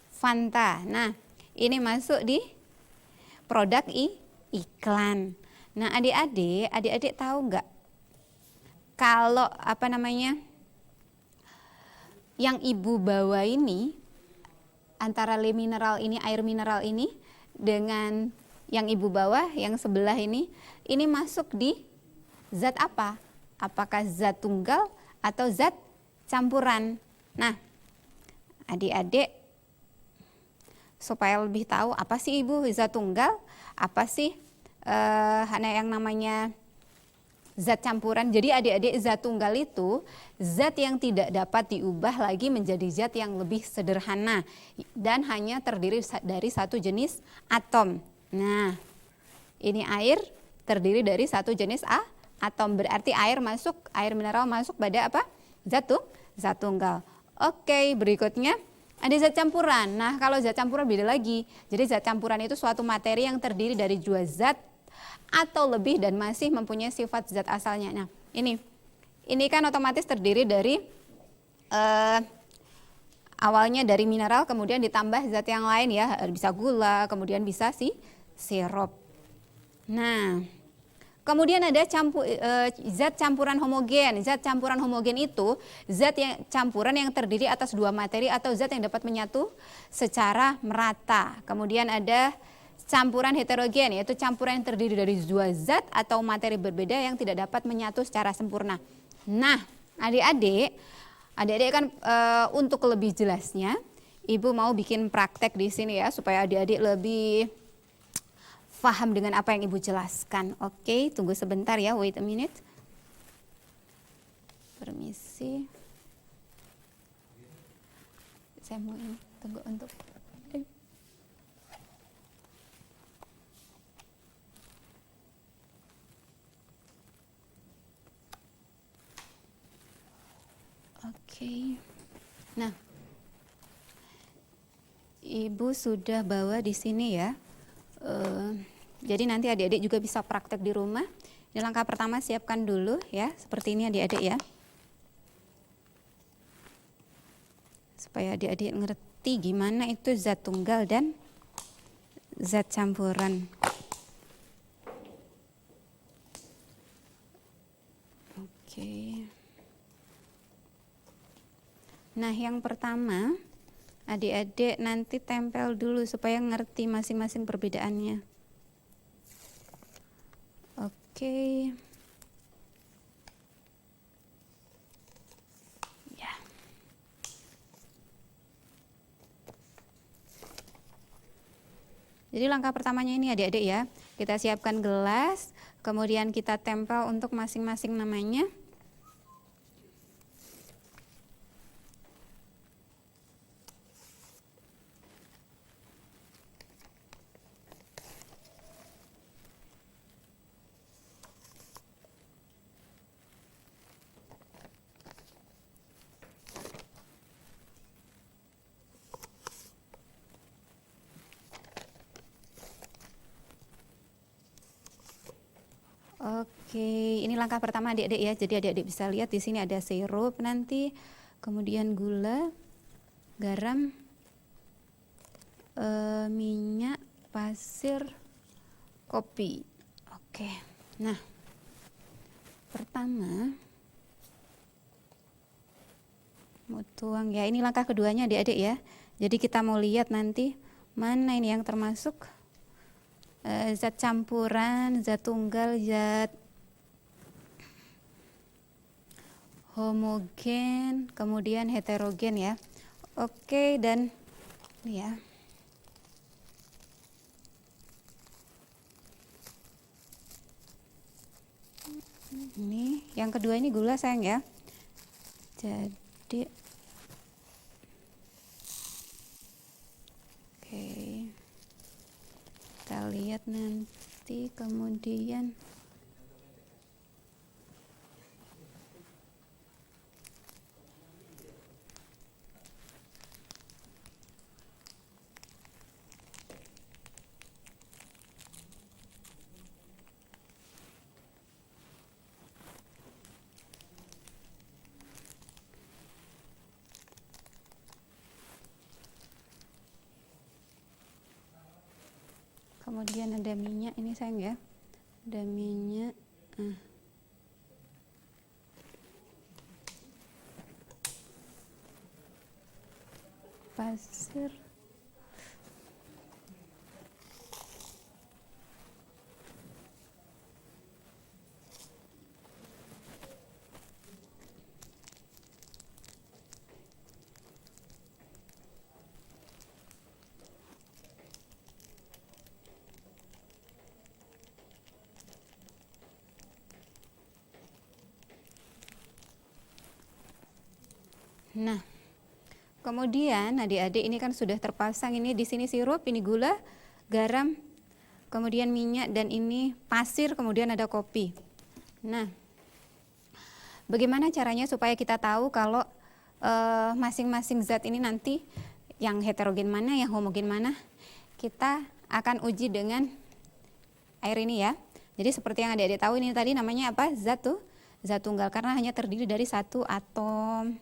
Fanta. Nah, ini masuk di produk iklan. Nah, adik-adik tahu nggak kalau yang Ibu bawa ini antara Le Mineral ini, air mineral ini dengan yang Ibu bawa yang sebelah ini masuk di zat apa? Apakah zat tunggal atau zat campuran? Nah, adik-adik supaya lebih tahu apa sih Ibu zat tunggal, apa sih yang namanya zat campuran. Jadi adik-adik, zat tunggal itu zat yang tidak dapat diubah lagi menjadi zat yang lebih sederhana dan hanya terdiri dari satu jenis atom. Nah, ini air terdiri dari satu jenis atom, berarti air mineral masuk pada apa? Zat tunggal. Oke, berikutnya ada zat campuran. Nah, kalau zat campuran beda lagi. Jadi zat campuran itu suatu materi yang terdiri dari dua zat atau lebih dan masih mempunyai sifat zat asalnya. Nah, ini kan otomatis terdiri dari awalnya dari mineral, kemudian ditambah zat yang lain ya, bisa gula, kemudian bisa sirup. Nah, kemudian ada zat campuran homogen. Zat campuran homogen itu campuran yang terdiri atas dua materi atau zat yang dapat menyatu secara merata. Kemudian ada campuran heterogen, yaitu campuran yang terdiri dari dua zat atau materi berbeda yang tidak dapat menyatu secara sempurna. Nah, adik-adik kan untuk lebih jelasnya, Ibu mau bikin praktek di sini ya, supaya adik-adik lebih paham dengan apa yang Ibu jelaskan. Oke, tunggu sebentar ya, wait a minute. Permisi. Saya mau tunggu untuk Oke. Nah, Ibu sudah bawa di sini ya. Jadi nanti adik-adik juga bisa praktek di rumah. Ini langkah pertama, siapkan dulu ya, seperti ini adik-adik ya. Supaya adik-adik ngerti gimana itu zat tunggal dan zat campuran. Oke. Nah, yang pertama, adik-adik nanti tempel dulu supaya ngerti masing-masing perbedaannya. Oke. Ya. Jadi langkah pertamanya ini adik-adik ya. Kita siapkan gelas, kemudian kita tempel untuk masing-masing namanya. Oke, ini langkah pertama adik-adik ya. Jadi adik-adik bisa lihat di sini ada sirup nanti, kemudian gula, garam, minyak, pasir, kopi. Oke. Nah, pertama mau tuang ya. Ini langkah keduanya adik-adik ya. Jadi kita mau lihat nanti mana ini yang termasuk zat campuran, zat tunggal, zat homogen, kemudian heterogen ya. Oke, dan ya. Ini yang kedua ini gula sayang ya. Jadi oke. Kita lihat nanti kemudian kemudian ada minyak ini sayang ya, ada minyak, pasir, Nah, kemudian adik-adik ini kan sudah terpasang, ini di sini sirup, ini gula, garam, kemudian minyak, dan ini pasir, kemudian ada kopi. Nah, bagaimana caranya supaya kita tahu kalau masing-masing zat ini nanti yang heterogen mana, yang homogen mana? Kita akan uji dengan air ini ya. Jadi seperti yang adik-adik tahu, ini tadi namanya apa? Zat tunggal, karena hanya terdiri dari satu atom.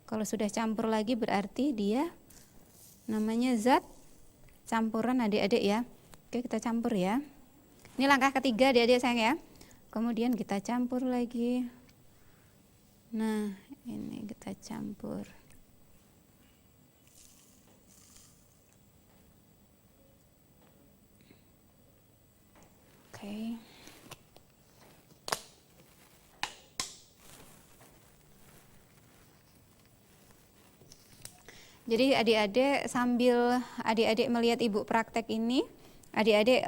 Kalau sudah campur lagi berarti dia namanya zat campuran adik-adik ya. Oke, kita campur ya. Ini langkah ketiga adik-adik sayang ya. Kemudian kita campur lagi. Nah, ini kita campur. Oke. Jadi adik-adik sambil adik-adik melihat ibu praktek ini, adik-adik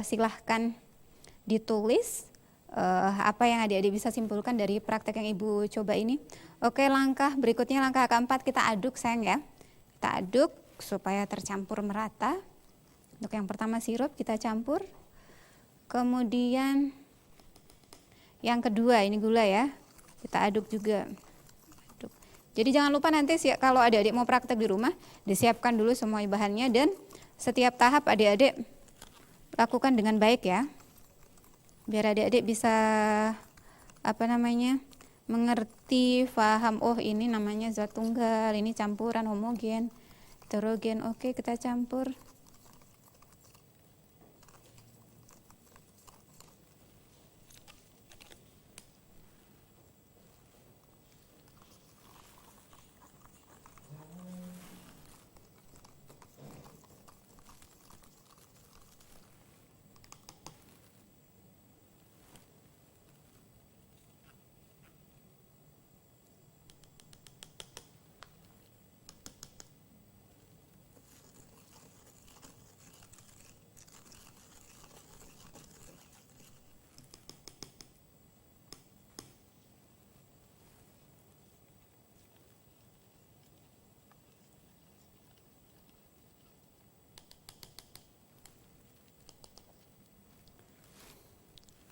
silahkan ditulis apa yang adik-adik bisa simpulkan dari praktek yang ibu coba ini. Oke, langkah berikutnya, langkah keempat, kita aduk sayang ya. Kita aduk supaya tercampur merata. Untuk yang pertama sirup kita campur. Kemudian yang kedua ini gula ya. Kita aduk juga. Jadi jangan lupa nanti kalau adik-adik mau praktek di rumah, disiapkan dulu semua bahannya dan setiap tahap adik-adik lakukan dengan baik ya. Biar adik-adik bisa mengerti, paham, oh ini namanya zat tunggal, ini campuran homogen, heterogen. Oke, kita campur.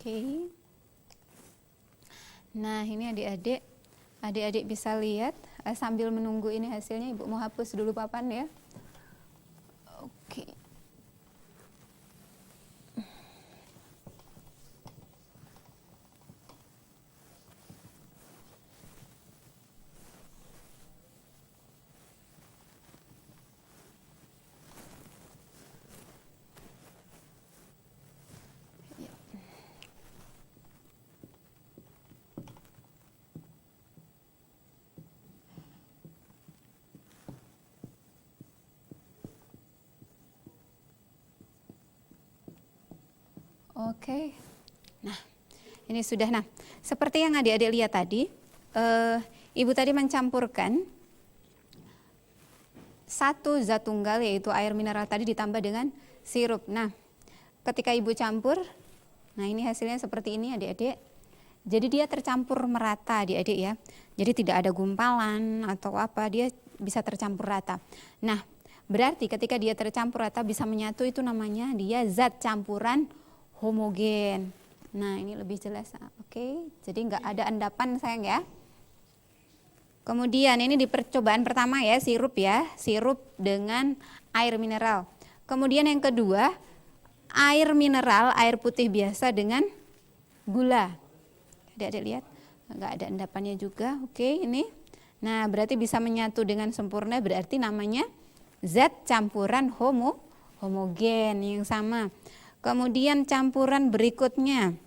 Oke. Nah, ini adik-adik bisa lihat sambil menunggu ini hasilnya, Ibu mau hapus dulu papan ya. Oke. Oke, nah ini sudah. Nah, seperti yang adik-adik lihat tadi, ibu tadi mencampurkan satu zat tunggal yaitu air mineral tadi ditambah dengan sirup. Nah, ketika ibu campur, nah ini hasilnya seperti ini adik-adik. Jadi dia tercampur merata adik-adik ya. Jadi tidak ada gumpalan atau apa, dia bisa tercampur rata. Nah, berarti ketika dia tercampur rata bisa menyatu, itu namanya dia zat campuran homogen. Nah, ini lebih jelas. Oke, jadi nggak ada endapan sayang ya. Kemudian ini di percobaan pertama ya, sirup dengan air mineral. Kemudian yang kedua, air mineral, air putih biasa dengan gula. Adik-adik lihat, nggak ada endapannya juga. Oke, ini. Nah, berarti bisa menyatu dengan sempurna, berarti namanya zat campuran homogen yang sama. Kemudian campuran berikutnya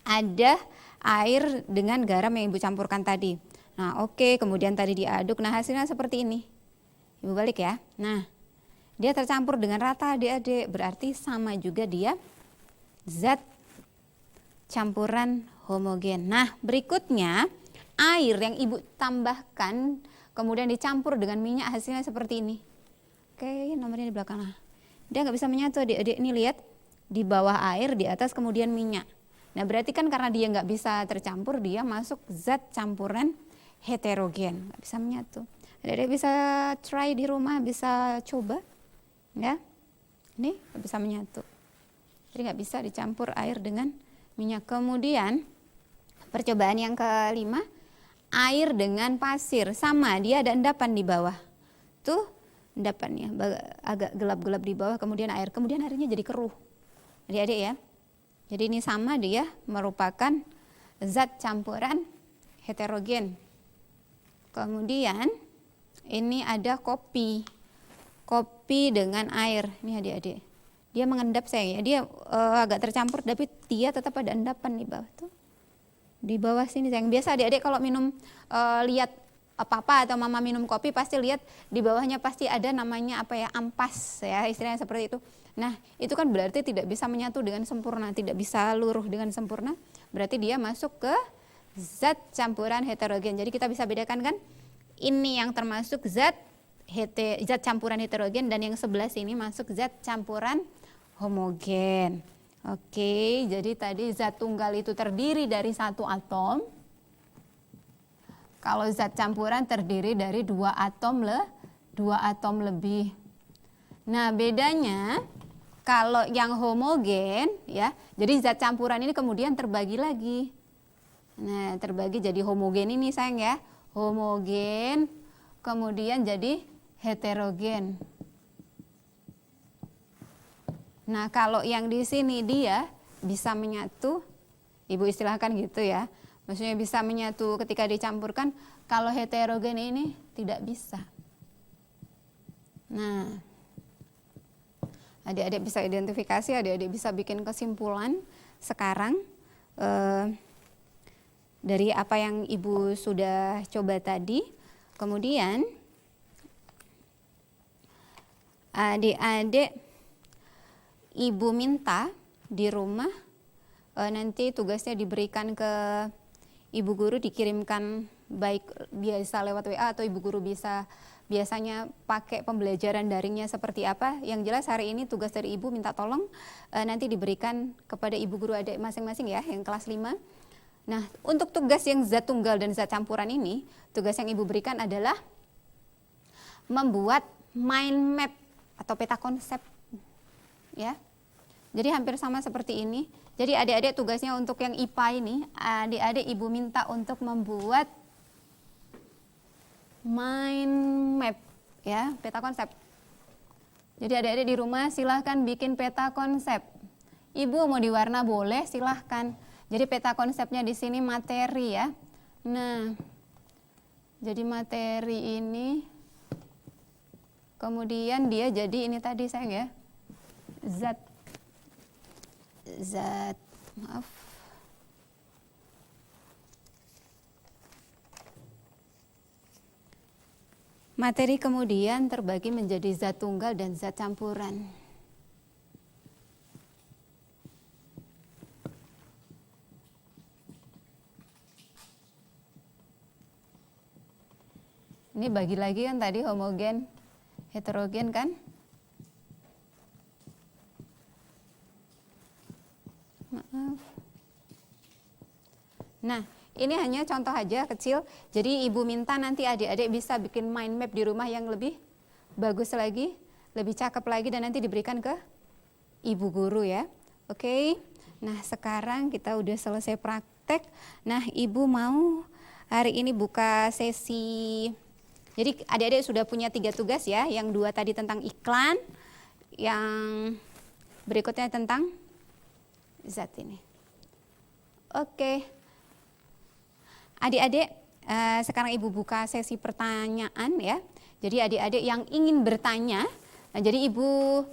ada air dengan garam yang ibu campurkan tadi. Nah, oke, kemudian tadi diaduk. Nah, hasilnya seperti ini. Ibu balik ya. Nah, dia tercampur dengan rata adik-adik, berarti sama juga dia zat campuran homogen. Nah, berikutnya air yang ibu tambahkan kemudian dicampur dengan minyak, hasilnya seperti ini. Oke, nomornya di belakang. Nah, dia nggak bisa menyatu adik-adik. Ini lihat, di bawah air, di atas kemudian minyak. Nah, berarti kan karena dia nggak bisa tercampur, dia masuk zat campuran heterogen, nggak bisa menyatu. Adik-adik bisa try di rumah, bisa coba, ya. Ini nggak bisa menyatu. Jadi nggak bisa dicampur air dengan minyak. Kemudian percobaan yang kelima, air dengan pasir, sama, dia ada endapan di bawah. Tuh endapannya agak gelap-gelap di bawah, kemudian airnya jadi keruh. Adik-adik ya. Jadi ini sama, dia merupakan zat campuran heterogen. Kemudian ini ada kopi dengan air. Ini adik-adik, dia mengendap sayang ya, dia agak tercampur tapi dia tetap ada endapan di bawah tuh. Di bawah sini sayang. Biasa adik-adik kalau minum, lihat papa atau mama minum kopi pasti lihat di bawahnya pasti ada namanya apa ya, ampas ya, istilahnya seperti itu. Nah itu kan berarti tidak bisa menyatu dengan sempurna, tidak bisa luruh dengan sempurna, berarti dia masuk ke zat campuran heterogen. Jadi kita bisa bedakan kan, ini yang termasuk zat campuran heterogen dan yang sebelah sini masuk zat campuran homogen. Oke, jadi tadi zat tunggal itu terdiri dari satu atom. Kalau zat campuran terdiri dari dua atom lebih. Nah, bedanya kalau yang homogen ya, jadi zat campuran ini kemudian terbagi lagi. Nah, terbagi jadi homogen ini sayang ya. Homogen kemudian jadi heterogen. Nah, kalau yang di sini dia bisa menyatu, Ibu istilahkan gitu ya. Maksudnya bisa menyatu ketika dicampurkan, kalau heterogen ini tidak bisa. Nah, adik-adik bisa identifikasi, adik-adik bisa bikin kesimpulan sekarang dari apa yang Ibu sudah coba tadi. Kemudian adik-adik Ibu minta di rumah nanti tugasnya diberikan ke Ibu guru, dikirimkan baik biasa lewat WA atau Ibu guru biasanya pakai pembelajaran daringnya seperti apa. Yang jelas hari ini tugas dari Ibu minta tolong nanti diberikan kepada Ibu guru adik masing-masing ya, yang kelas 5. Nah, untuk tugas yang zat tunggal dan zat campuran ini, tugas yang Ibu berikan adalah membuat mind map atau peta konsep. Ya. Jadi hampir sama seperti ini. Jadi adik-adik tugasnya untuk yang IPA ini, adik-adik Ibu minta untuk membuat mind map ya, peta konsep. Jadi adik-adik di rumah silahkan bikin peta konsep. Ibu mau diwarna boleh, silahkan. Jadi peta konsepnya di sini materi ya. Nah, jadi materi ini, kemudian dia jadi ini tadi sayang ya, zat, maaf. Materi kemudian terbagi menjadi zat tunggal dan zat campuran. Ini bagi lagi kan tadi homogen, heterogen kan? Maaf. Nah, ini hanya contoh aja kecil. Jadi Ibu minta nanti adik-adik bisa bikin mind map di rumah yang lebih bagus lagi, lebih cakep lagi, dan nanti diberikan ke Ibu guru ya. Oke. Nah, sekarang kita udah selesai praktek. Nah, Ibu mau hari ini buka sesi. Jadi adik-adik sudah punya 3 tugas ya, yang 2 tadi tentang iklan, yang berikutnya tentang zat ini. Oke. Adik-adik, sekarang Ibu buka sesi pertanyaan ya. Jadi adik-adik yang ingin bertanya, jadi Ibu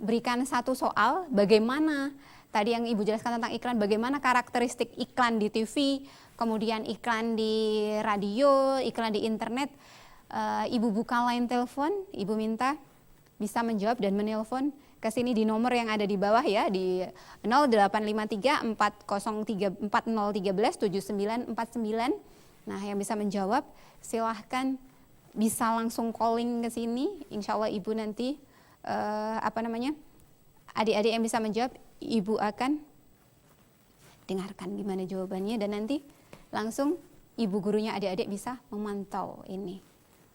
berikan 1 soal, bagaimana tadi yang Ibu jelaskan tentang iklan, bagaimana karakteristik iklan di TV, kemudian iklan di radio, iklan di internet. Ibu buka line telepon, Ibu minta bisa menjawab dan menelpon ke sini di nomor yang ada di bawah ya, di 0853 4013 7949. Nah, yang bisa menjawab silahkan bisa langsung calling ke sini. Insya Allah Ibu nanti adik-adik yang bisa menjawab, Ibu akan dengarkan gimana jawabannya dan nanti langsung ibu gurunya adik-adik bisa memantau ini.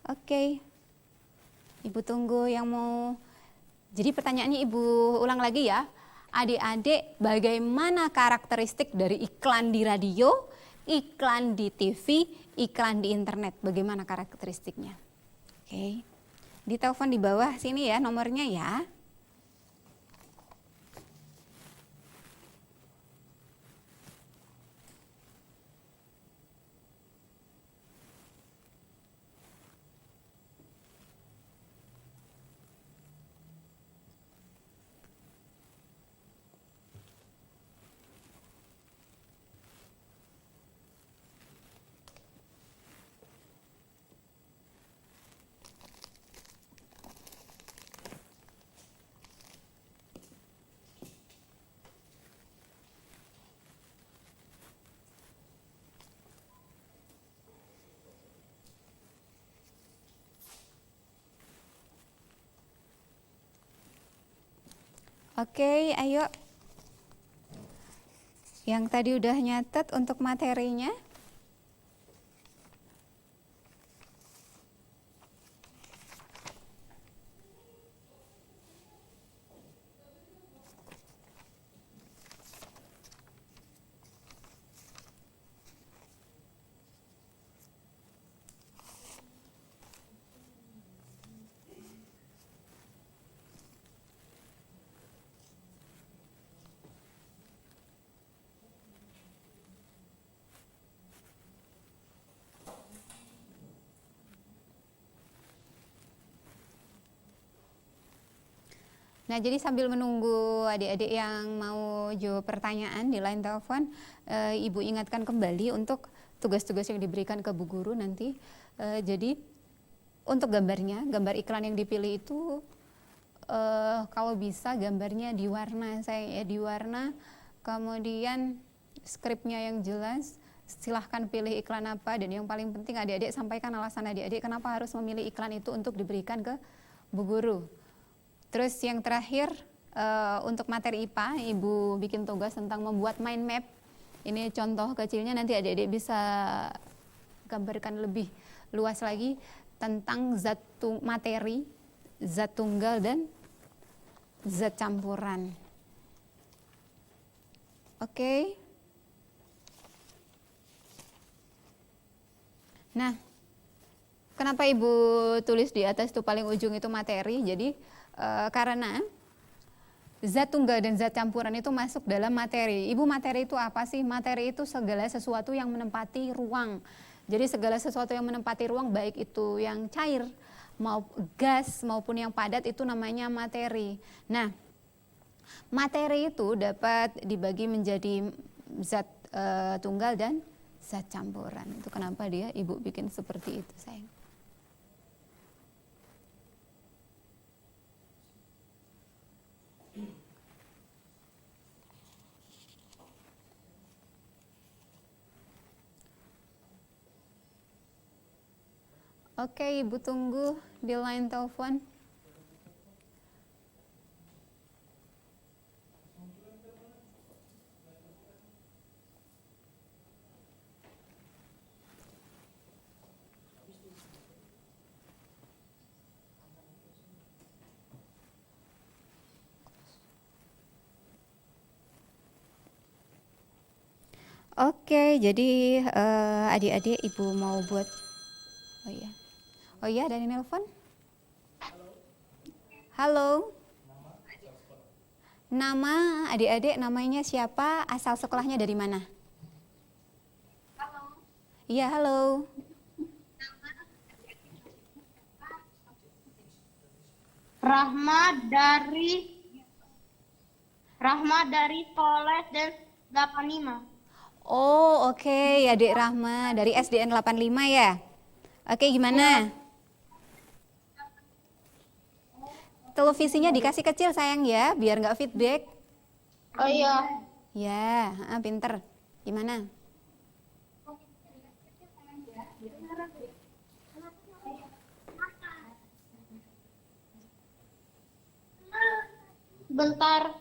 Oke. Ibu tunggu yang mau. Jadi pertanyaannya Ibu ulang lagi ya. Adik-adik, bagaimana karakteristik dari iklan di radio, iklan di TV, iklan di internet? Bagaimana karakteristiknya? Oke. Di telepon di bawah sini ya nomornya ya. Oke, ayo. Yang tadi udah nyatet untuk materinya. Nah, jadi sambil menunggu adik-adik yang mau jawab pertanyaan di line telepon, Ibu ingatkan kembali untuk tugas-tugas yang diberikan ke Bu Guru nanti. Jadi untuk gambarnya, gambar iklan yang dipilih itu kalau bisa gambarnya diwarna, diwarna, kemudian skripnya yang jelas. Silahkan pilih iklan apa, dan yang paling penting adik-adik sampaikan alasan adik-adik kenapa harus memilih iklan itu untuk diberikan ke Bu Guru. Terus yang terakhir untuk materi IPA, Ibu bikin tugas tentang membuat mind map. Ini contoh kecilnya, nanti adik-adik bisa gambarkan lebih luas lagi tentang materi, zat tunggal dan zat campuran. Oke. Nah, kenapa Ibu tulis di atas itu paling ujung itu materi? Jadi karena zat tunggal dan zat campuran itu masuk dalam materi. Ibu, materi itu apa sih? Materi itu segala sesuatu yang menempati ruang. Jadi segala sesuatu yang menempati ruang, baik itu yang cair, gas maupun yang padat, itu namanya materi. Nah, materi itu dapat dibagi menjadi zat tunggal dan zat campuran. Itu kenapa dia Ibu bikin seperti itu, sayang. Oke, Ibu tunggu di line telepon. Oke, jadi adik-adik Ibu mau buat, oh iya, ada yang nelpon? Halo. Nama adik-adik namanya siapa? Asal sekolahnya dari mana? Halo. Iya, halo. Rahma dari Polres dan 85. Oh, oke, Adik Rahma dari SDN 85 ya. Oke, gimana? Televisinya dikasih kecil sayang ya, biar nggak feedback. Oh iya. Ya, pinter. Gimana? Bentar.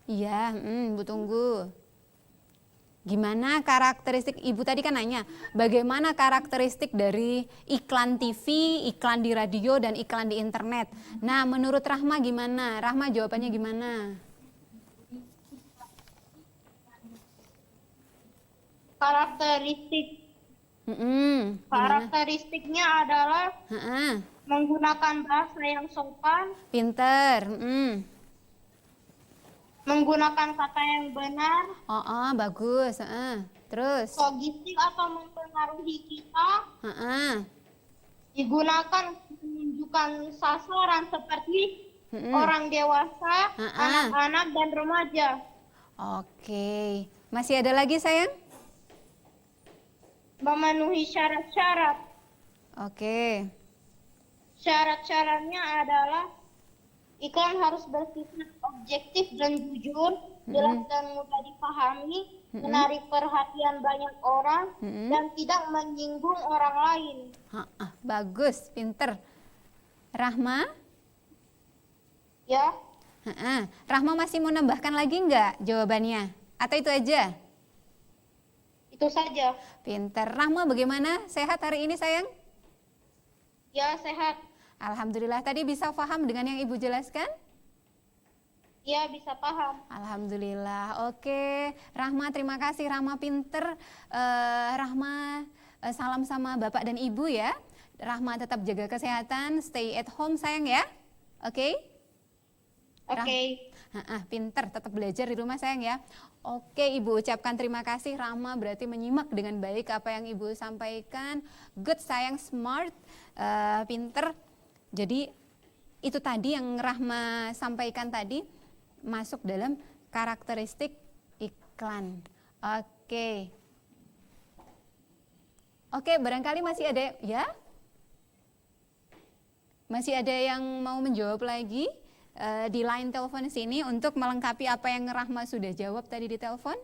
Iya, Bu tunggu. Gimana karakteristik, Ibu tadi kan nanya, bagaimana karakteristik dari iklan TV, iklan di radio, dan iklan di internet. Nah, menurut Rahma gimana? Rahma jawabannya gimana? Karakteristiknya adalah menggunakan bahasa yang sopan, Pinter. menggunakan kata yang benar, Bagus. Terus? logistik atau mempengaruhi kita, digunakan untuk menunjukkan sasaran seperti orang dewasa, anak-anak, dan remaja. Oke. Masih ada lagi sayang? Memenuhi syarat-syarat. Oke. Syarat-syaratnya adalah iklan harus bersifat objektif dan jujur, jelas dan mudah dipahami, menarik perhatian banyak orang, dan tidak menyinggung orang lain. Bagus, pinter. Rahma? Ya. Rahma masih mau nambahkan lagi nggak jawabannya? Atau itu aja? Itu saja. Pinter. Rahma bagaimana? Sehat hari ini sayang? Ya, sehat. Alhamdulillah. Tadi bisa paham dengan yang Ibu jelaskan? Ya, bisa paham. Alhamdulillah. Oke. Rahma, terima kasih. Rahma pinter. Rahma, salam sama Bapak dan Ibu ya. Rahma tetap jaga kesehatan. Stay at home sayang ya. Oke? Oke. Pinter, tetap belajar di rumah sayang ya. Oke, Ibu ucapkan terima kasih. Rahma berarti menyimak dengan baik apa yang Ibu sampaikan. Good sayang, smart, pinter. Jadi itu tadi yang Rahma sampaikan tadi masuk dalam karakteristik iklan. Oke. Oke, barangkali masih ada ya? Masih ada yang mau menjawab lagi? Di line telepon sini untuk melengkapi apa yang Rahma sudah jawab tadi di telepon.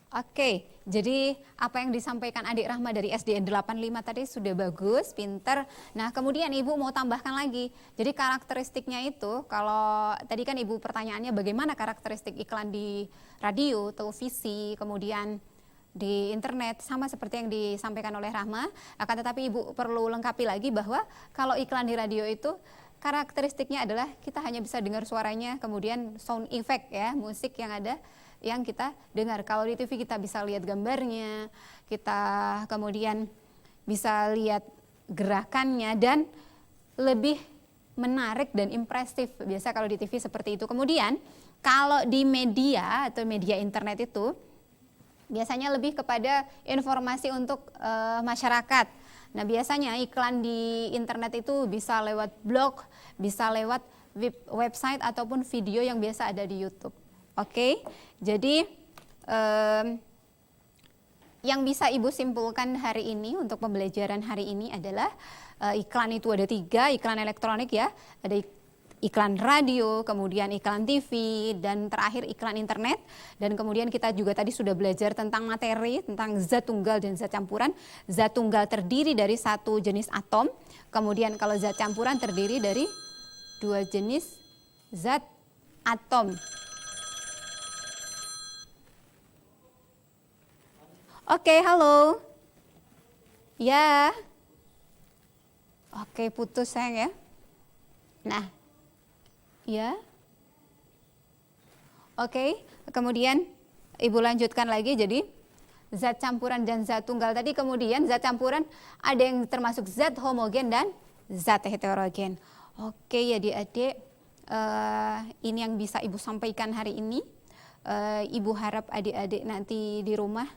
Oke, jadi apa yang disampaikan adik Rahma dari SDN 85 tadi sudah bagus, pinter. Nah, kemudian Ibu mau tambahkan lagi. Jadi karakteristiknya itu, kalau tadi kan Ibu pertanyaannya bagaimana karakteristik iklan di radio, televisi, kemudian di internet, sama seperti yang disampaikan oleh Rahma. Akan tetapi Ibu perlu lengkapi lagi bahwa kalau iklan di radio itu karakteristiknya adalah kita hanya bisa dengar suaranya, kemudian sound effect ya, musik yang ada yang kita dengar. Kalau di TV kita bisa lihat gambarnya, kita kemudian bisa lihat gerakannya dan lebih menarik dan impresif. Biasa kalau di TV seperti itu. Kemudian kalau di media atau media internet itu biasanya lebih kepada informasi untuk masyarakat. Nah, biasanya iklan di internet itu bisa lewat blog, bisa lewat website ataupun video yang biasa ada di YouTube. Oke, jadi yang bisa Ibu simpulkan hari ini untuk pembelajaran hari ini adalah iklan itu ada 3, iklan elektronik ya, ada iklan radio, kemudian iklan TV, dan terakhir iklan internet. Dan kemudian kita juga tadi sudah belajar tentang materi, tentang zat tunggal dan zat campuran. Zat tunggal terdiri dari 1 jenis atom, kemudian kalau zat campuran terdiri dari 2 jenis zat atom. Oke, halo. Ya. Oke, putus sayang ya. Nah. Ya. Oke, kemudian Ibu lanjutkan lagi. Jadi zat campuran dan zat tunggal tadi, kemudian zat campuran ada yang termasuk zat homogen dan zat heterogen. Oke ya adik-adik, ini yang bisa Ibu sampaikan hari ini. Ibu harap adik-adik nanti di rumah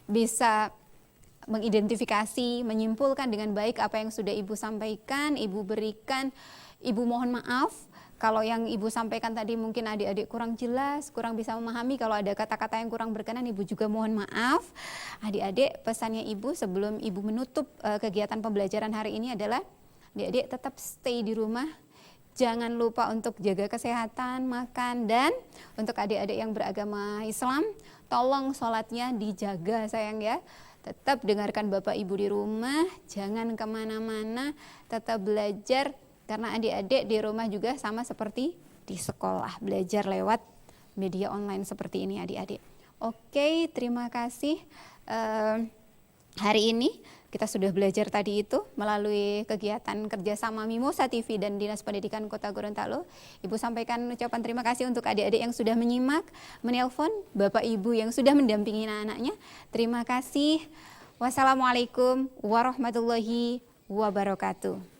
bisa mengidentifikasi, menyimpulkan dengan baik apa yang sudah Ibu sampaikan, Ibu berikan. Ibu mohon maaf Kalau yang Ibu sampaikan tadi mungkin adik-adik kurang jelas, kurang bisa memahami, kalau ada kata-kata yang kurang berkenan, Ibu juga mohon maaf. Adik-adik, pesannya Ibu sebelum Ibu menutup kegiatan pembelajaran hari ini adalah adik-adik tetap stay di rumah. Jangan lupa untuk jaga kesehatan, makan, dan untuk adik-adik yang beragama Islam, tolong sholatnya dijaga sayang ya. Tetap dengarkan Bapak Ibu di rumah, jangan kemana-mana, tetap belajar. Karena adik-adik di rumah juga sama seperti di sekolah, belajar lewat media online seperti ini adik-adik. Oke, terima kasih. Hari ini kita sudah belajar tadi itu melalui kegiatan kerjasama Mimosa TV dan Dinas Pendidikan Kota Gorontalo. Ibu sampaikan ucapan terima kasih untuk adik-adik yang sudah menyimak, menelpon, Bapak Ibu yang sudah mendampingi anak-anaknya. Terima kasih. Wassalamualaikum warahmatullahi wabarakatuh.